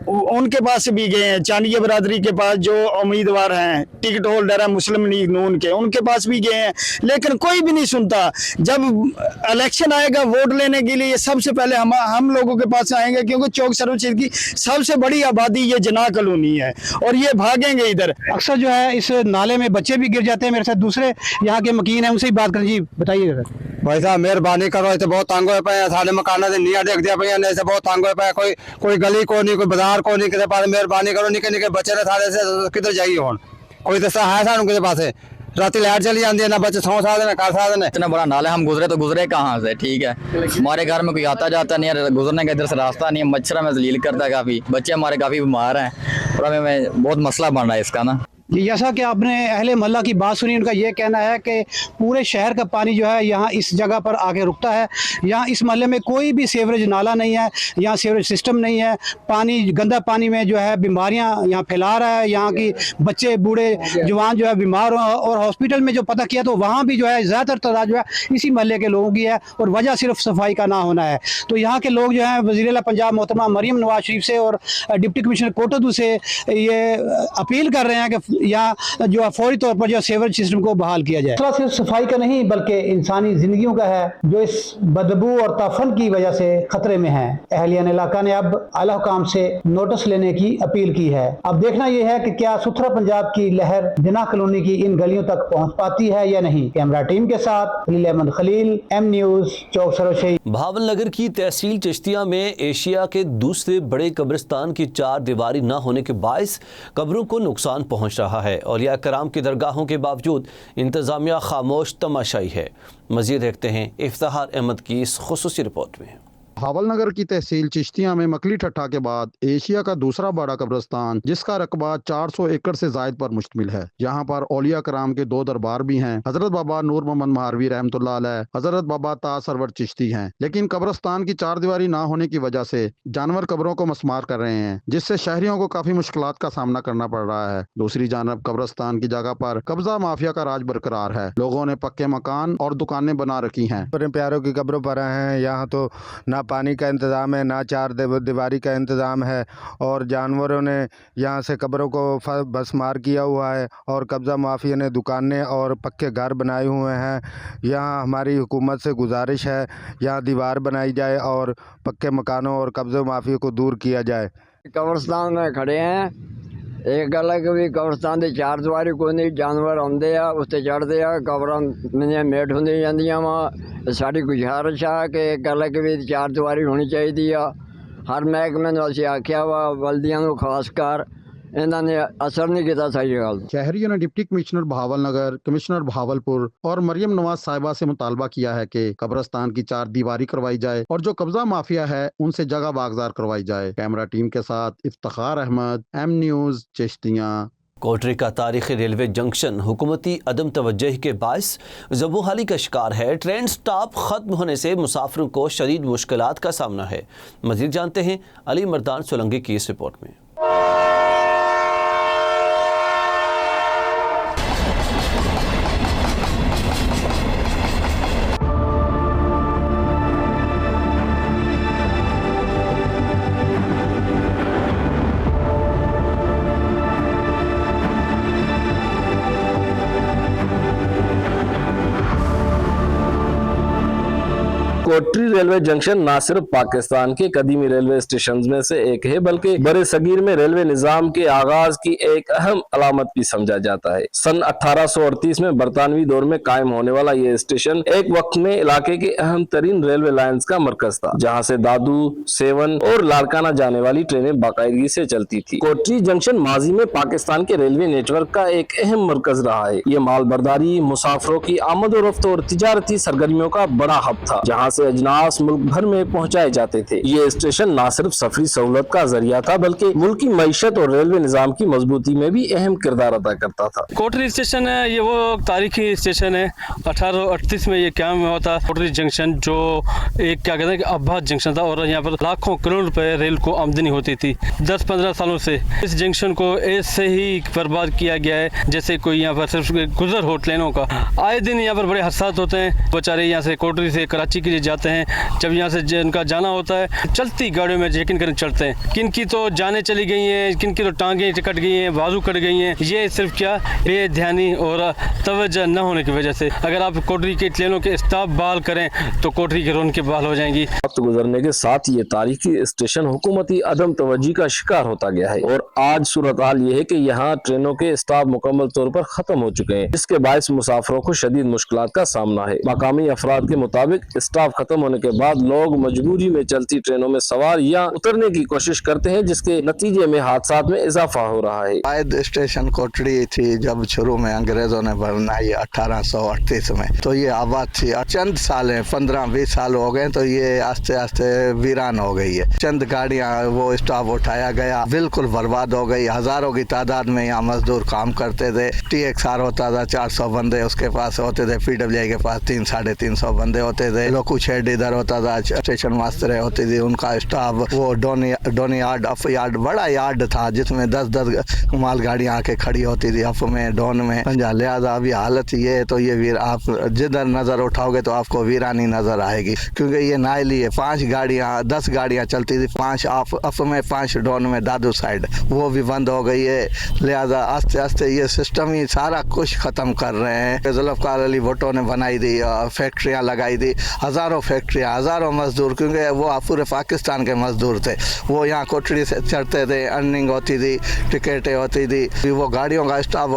उनके पास भी गए हैं, चांडिया बरादरी के पास जो उम्मीदवार हैं, टिकट होल्डर हैं मुस्लिम लीग नून के, उनके पास भी गए हैं, लेकिन कोई भी नहीं सुनता। जब इलेक्शन आएगा वोट लेने के लिए सबसे पहले हम लोगों के पास आएंगे, क्योंकि चौक सर्वचीज की सबसे बड़ी आबादी ये जना कॉलोनी है और ये भागेंगे इधर। अक्सर जो है इस नाले में बच्चे भी गिर जाते हैं। मेरे साथ दूसरे यहाँ के मकीन हैं, उनसे ही बात करें। जी बताइएगा सर। भाई साहब मेहरबानी करो, इसे बहुत तंग हो पे सारे मकान से निया देख दिया पे ऐसे बहुत तंग हो पे, कोई गली को नहीं, कोई बाजार को नहीं, किसी पास मेहरबानी करो, निके निके बच्चे ने सारे से किधर जाइए हुन, कोई तो है सानू किसी पास रात लाइट चली जाती है, ना बच्चे सौ साधन है, कर साधन है। इतना बड़ा नाला हम गुजरे तो गुजरे कहाँ से, ठीक है हमारे घर में कोई आता जाता नहीं है, गुजरने का इधर से रास्ता नहीं है, मच्छर हमें जलील करता है काफ़ी, बच्चे हमारे काफ़ी बीमार हैं और हमें बहुत मसला बन रहा है इसका ना। जैसा कि आपने अहले मोहल्ला की बात सुनी, उनका ये कहना है कि पूरे शहर का पानी जो है यहाँ इस जगह पर आके रुकता है। यहाँ इस मोहल्ले में कोई भी सीवरेज नाला नहीं है, यहाँ सीवरेज सिस्टम नहीं है। पानी गंदा पानी में जो है बीमारियाँ यहाँ फैला रहा है। यहाँ की बच्चे बूढ़े जवान जो है बीमार हो, और हॉस्पिटल में जो पता किया तो वहाँ भी जो है ज़्यादातर तादाद जो है इसी मोहल्ले के लोगों की है, और वजह सिर्फ सफाई का ना होना है। तो यहाँ के लोग जो है वज़ीर-ए-आला पंजाब मोहतरमा मरियम नवाज शरीफ से और डिप्टी कमिश्नर कोटदू से ये अपील कर रहे हैं कि यहाँ जो फौरी तौर पर जो सीवरेज सिस्टम को बहाल किया जाए। मसला सिर्फ सफाई का नहीं बल्कि इंसानी जिंदगियों का है, जो इस बदबू और ताफन की वजह से खतरे में है। अहलियान इलाका ने अब आला हुकाम से नोटिस लेने की अपील की है। अब देखना यह है कि क्या सुथरा पंजाब की लहर जिन्ना कॉलोनी की इन गलियों तक पहुँच पाती है या नहीं। कैमरा टीम के साथ खलील अहमद खलील, एम न्यूज़, चौक सरोशही। भावल नगर की तहसील चिश्तिया में एशिया के दूसरे बड़े कब्रिस्तान की चार दीवारी न होने के बायस कब्रों को नुकसान पहुँच रहा है। औलिया कराम की दरगाहों के बावजूद इंतजामिया खामोश तमाशाई है। मज़ीद देखते हैं इफ्तिखार अहमद की इस खुसूसी रिपोर्ट में। भावल नगर की तहसील चिश्तिया में मकली ठट्ठा के बाद एशिया का दूसरा बड़ा कब्रिस्तान, जिसका रकबा 400 एकड़ से जायद पर मुश्तमिल है। यहाँ पर औलिया कराम के दो दरबार भी हैं। हजरत बाबा नूर मोहम्मद महारवी रहमतुल्लाह अलैह, हजरत बाबा ताज सरवर चिश्ती हैं। लेकिन कब्रिस्तान की चार दीवारी ना होने की वजह से जानवर कब्रों को मस्मार कर रहे हैं, जिससे शहरियों को काफी मुश्किलात का सामना करना पड़ रहा है। दूसरी जानब कब्रिस्तान की जगह पर कब्जा माफिया का राज बरकरार है। लोगों ने पक्के मकान और दुकानें बना रखी हैं। प्यारों की कब्रों पर हैं, यहाँ तो ना पानी का इंतज़ाम है, ना चार दीवारी का इंतज़ाम है, और जानवरों ने यहाँ से कब्रों को बसमार किया हुआ है, और कब्ज़ा माफिया ने दुकानें और पक्के घर बनाए हुए हैं। यहाँ हमारी हुकूमत से गुजारिश है यहाँ दीवार बनाई जाए और पक्के मकानों और कब्ज़ा माफिया को दूर किया जाए। कब्रिस्तान में खड़े हैं, एक गल है कि भी कब्रिस्तान की चार दीवारी कोई नहीं, जानवर आते आ उत्ते चढ़ते आ, कब्रां मेट होंदी जांदियां वा। साडी गुजारिश है कि एक गल है कि भी चार दीवारी होनी चाहिए आ। हर महकमे नूं असीं आख्या वा, बल्दियां नूं खास कर इन्होंने असर नहीं किया। सही गल शहरियों ने डिप्टी कमिश्नर भावल नगर, कमिश्नर भावलपुर और मरियम नवाज साहिबा से मुतालबा किया है कि कब्रिस्तान की चार दीवारी करवाई जाए और जो कब्जा माफिया है उनसे जगह बागजार करवाई जाए। कैमरा टीम के साथ इफ्तिखार अहमद, एम न्यूज़, चिश्तिया। कोटरी का तारीखी रेलवे जंक्शन हुकूमती अदम तवज्जुही के बायस ज़बूहाली का शिकार है। ट्रेन स्टॉप खत्म होने से मुसाफिरों को शदीद मुश्किलात का सामना है। मज़ीद जानते हैं अली मर्दान सोलंकी की इस रिपोर्ट में। कोटरी रेलवे जंक्शन न सिर्फ पाकिस्तान के कदीमी रेलवे स्टेशन में से एक है, बल्कि बड़े सगीर में रेलवे निजाम के आगाज की एक अहम अलामत भी समझा जाता है। सन 1838 में बरतानवी दौर में कायम होने वाला ये स्टेशन एक वक्त में इलाके के अहम तरीन रेलवे लाइन्स का मरकज था, जहाँ से दादू, सेवन और लाड़काना जाने वाली ट्रेनें बाकायदगी से चलती थी। कोटरी जंक्शन माजी में पाकिस्तान के रेलवे नेटवर्क का एक अहम मरकज रहा है। ये माल बर्दारी, मुसाफरों की आमद और रफ्त और तिजारती सरगर्मियों का बड़ा हब था, जहाँ से अजनास मुल्क भर में पहुंचाए जाते थे। ये स्टेशन न सिर्फ सफरी सहूलत का जरिया था, बल्कि मुल्क की मईशत और रेलवे निजाम की मजबूती में भी अहम किरदार अदा करता था। कोटरी स्टेशन है, ये वो तारीखी स्टेशन है। 1838 में ये कायम हुआ था। कोटरी जंक्शन जो एक क्या कहते हैं कि आबाद जंक्शन था, और यहाँ पर लाखों करोड़ रुपए रेल को आमदनी होती थी। 10-15 सालों से इस जंक्शन को ऐसे ही बर्बाद किया गया है जैसे कोई यहाँ पर सिर्फ गुजर हो ट्रेनों का। आए दिन यहाँ पर बड़े हादसात होते हैं। बेचारे यहाँ से कोटरी से कराची के लिए जाते हैं, जब यहाँ से उनका जाना होता है चलती गाड़ियों में यकीन करें चढ़ते हैं। किन की तो जानें चली गई हैं, किन की तो टांगें कट गई हैं, बाजू कट गई हैं। ये सिर्फ क्या बेध्यानी और तवज्जो न होने की वजह से। अगर आप कोटरी के ट्रेनों के स्टाफ बहाल करें तो कोटरी की रौनकें बहाल हो जाएंगी। वक्त गुजरने के साथ ये तारीखी स्टेशन हुकूमती अदम तवज्जी का शिकार होता गया है और आज सूरत हाल ये है कि यहाँ ट्रेनों के स्टाफ मुकम्मल तौर पर खत्म हो चुके हैं, जिसके बायस मुसाफिरों को शदीद मुश्किलात का सामना है। मकामी अफराद के मुताबिक स्टाफ खत्म होने के बाद लोग मजबूरी में चलती ट्रेनों में सवार या उतरने की कोशिश करते हैं, जिसके नतीजे में हादसात में इजाफा हो रहा है। शायद स्टेशन कोटड़ी थी जब शुरू में अंग्रेजों ने बनाई 1838 में, तो ये आबाद थी। चंद साल 15-20 साल हो गए तो ये आस्ते आस्ते वीरान हो गई है। चंद गाड़ियां वो स्टाफ उठाया गया, बिल्कुल बर्बाद हो गई। हजारों की तादाद में यहाँ मजदूर काम करते थे। TXR होता था 400 बंदे उसके पास होते थे, PWI के पास 300-350 बंदे होते थे। लोकू शेड इधर होता था, स्टेशन मास्टर होती थी, उनका स्टाफ। वो डोनी यार्ड, अफ यार्ड, बड़ा यार्ड था जिसमें 10-10 माल गाड़ियां आके खड़ी होती थी अफ में, डोन में। लिहाजा अभी हालत ये है तो ये वीर आप जिधर नजर उठाओगे तो आपको वीरानी नजर आएगी, क्योंकि ये नाइली है। 10 गाड़ियां चलती थी, 5 अफ में, 5 डोन में, दादू साइड, वो भी बंद हो गई है। लिहाजा आस्ते आस्ते ये सिस्टम ही सारा कुछ खत्म कर रहे हैं। जुल्फ़िकार अली भुट्टो ने बनाई थी, फैक्ट्रियां लगाई थी, हजारों फैक्ट्रियां, हजारों मजदूर, क्योंकि वो पूरे पाकिस्तान के मजदूर थे। वो यहाँ कोटड़ी से चढ़ते थे, अर्निंग होती थी, टिकटें होती थी। वो गाड़ियों का स्टाफ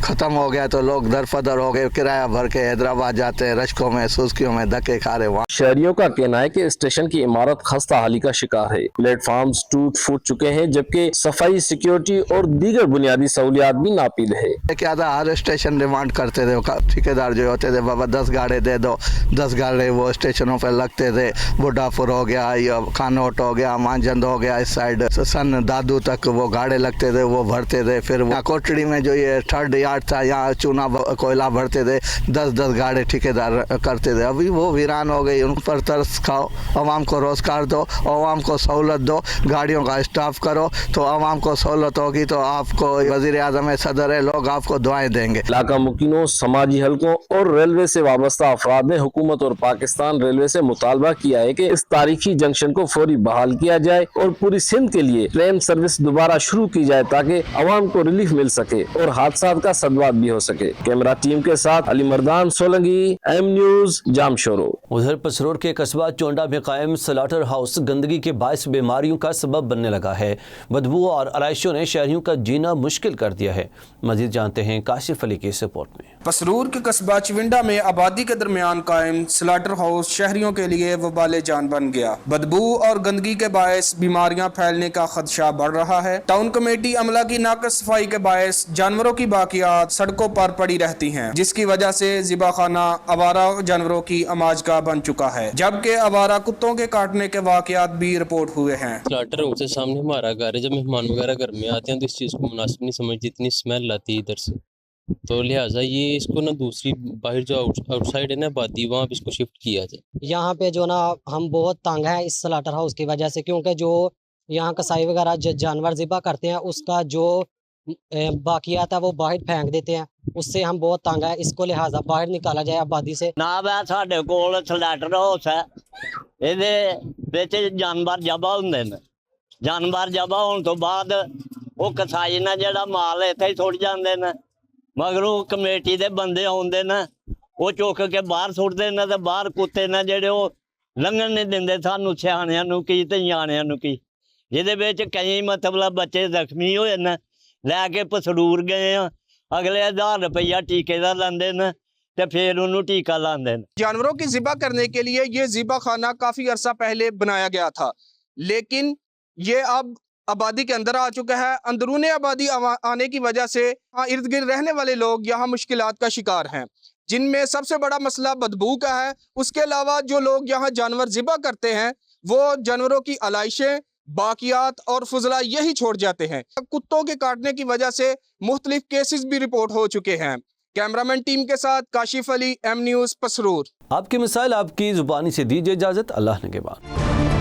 खत्म हो गया तो लोग दरफदर हो गए, किराया भर के हैदराबाद जाते हैं, रश्कों में, सुस्कियों में धक्के खा रहे। वहाँ शहरियों का कहना है कि स्टेशन की इमारत खस्ता हाली का शिकार है। प्लेटफॉर्म्स टूट फूट चुके हैं, जबकि सफाई, सिक्योरिटी और दीगर बुनियादी सहूलियात भी नापीद है। क्या था, हर स्टेशन डिमांड करते थे, ठेकेदार जो होते थे, बाबा 10 गाड़े दे दो, 10 गाड़े वो स्टेशनों पर लगते थे। बुड्ढापुर हो गया, या खानोट हो गया, मांजंद हो गया, इस साइड सन दादू तक वो गाड़े लगते थे, वो भरते थे। फिर कोटड़ी में जो ये 3rd यार्ड था, यहाँ चूना कोयला भरते थे, 10-10 गाड़े ठेकेदार करते थे। अभी वो वीरान हो गई। उन पर तरस खाओ, अवाम को रोजगार दो, अवाम को सहूलत दो, गाड़ियों का स्टाफ करो, तो अवाम को सहूलत होगी तो आपको वजीर आज़म है, सदर है, लोग आपको दुआएं देंगे। इलाका मुकीनों, समाजी हलकों और रेलवे से वाबस्ता अफराद ने हुकूमत और पाकिस्तान रेलवे से मुतालबा किया है कि इस तारीखी जंक्शन को फौरी बहाल किया जाए और पूरी सिंध के लिए ट्रेन सर्विस दोबारा शुरू की जाए, ताकि अवाम को रिलीफ मिल सके और हादसात का सद्भाव भी हो सके। कैमरा टीम के साथ अली मर्दान सोलंगी, M न्यूज़, जामशोरो। उधर पसरूर के कस्बा चोंडा में कायम स्लॉटर हाउस गंदगी के बायस बीमारियों का सबब बनने लगा है। बदबू और आराइशों ने शहरियों का जीना मुश्किल कर दिया है। मजीद जानते हैं काशिफ अली की इस रिपोर्ट में। पसरूर के कस्बा चिविंडा में आबादी के दरमियान कायम स्लॉटर हाउस शहरियों के लिए वबाले जान बन गया। बदबू और गंदगी के बायस बीमारियां फैलने का खदशा बढ़ रहा है। टाउन कमेटी अमला की नाकस सफाई के बायस जानवरों की बाकियात सड़कों पर पड़ी रहती हैं, जिसकी वजह से ज़िबाखाना आवारा जानवरों की अमाजगाह बन चुका है, जबकि आवारा कुत्तों के काटने के वाकयात भी रिपोर्ट हुए हैं। स्लॉटर हाउस से सामने हमारा घर है, जब मेहमान वगैरह घर में आते हैं तो इस चीज़ को मुनासिब नहीं समझती, इतनी स्मेल आती है इधर से, तो लिहाजा ये इसको ना दूसरी बाहर जो आउटसाइड है ना आबादी, वहाँ पे इसको शिफ्ट किया जाए। यहाँ पे जो ना हम बहुत तंग है इस स्लॉटर हाउस की वजह से, क्योंकि जो यहाँ कसाई वगैरह जानवर ज़िबा करते हैं उसका जो बाकियात है वो बाहर फेंक देते हैं, उससे हम बहुत तंग है। इसको लिहाजा बाहर निकाला जाए आबादी से। ना वै साडे कोल स्लैटर हाउस है, ਇਹਦੇ ਵਿੱਚ ਜਾਨਵਰ ਜਬਾ ਹੁੰਦੇ ਨੇ। ਜਾਨਵਰ ਜਬਾ ਹੋਣ ਤੋਂ ਬਾਅਦ ਉਹ ਕਸਾਈ ਨਾਲ ਜਿਹੜਾ ਮਾਲ ਇੱਥੇ ਹੀ ਸੁੱਟ ਜਾਂਦੇ ਨੇ, ਮਗਰੋਂ ਕਮੇਟੀ ਦੇ ਬੰਦੇ ਆਉਂਦੇ ਨੇ, ਉਹ ਚੁੱਕ ਕੇ ਬਾਹਰ ਸੁੱਟਦੇ ਨੇ ਤੇ ਬਾਹਰ ਕੁੱਤੇ ਨੇ ਜਿਹੜੇ ਉਹ ਲੰਘਣ ਨਹੀਂ ਦਿੰਦੇ ਸਾਨੂੰ ਸਿਆਣਿਆਂ ਨੂੰ ਕੀ ਤੇ ਨਿਆਣਿਆਂ ਨੂੰ ਕੀ, ਜਿਹਦੇ ਵਿੱਚ ਕਈ ਮਤਲਬ ਬੱਚੇ ਜ਼ਖਮੀ ਹੋਏ ਨੇ। ਲੈ ਕੇ ਪਸਰੂਰ ਗਏ ਆ, ਅਗਲੇ 1000 रुपया टीके का लाते हैं तो फिर उन्होंने टीका लाते हैं। जानवरों की ज़िबा करने के लिए ये ज़िबा खाना काफ़ी अरसा पहले बनाया गया था, लेकिन ये अब आबादी के अंदर आ चुका है। अंदरूनी आबादी आने की वजह से इर्द गिर्द रहने वाले लोग यहाँ मुश्किलात का शिकार हैं, जिनमें सबसे बड़ा मसला बदबू का है। उसके अलावा जो लोग यहाँ जानवर ज़िबा करते हैं वो जानवरों की आलाइशें, बाकियात और फुजला यही छोड़ जाते हैं। कुत्तों के काटने की वजह से मुख्तलिफ केसेस भी रिपोर्ट हो चुके हैं। कैमरामैन टीम के साथ काशिफ अली, M न्यूज़, पसरूर। आपकी मिसाल आपकी जुबानी से दीजिए इजाज़त। अल्लाह ने के बाद।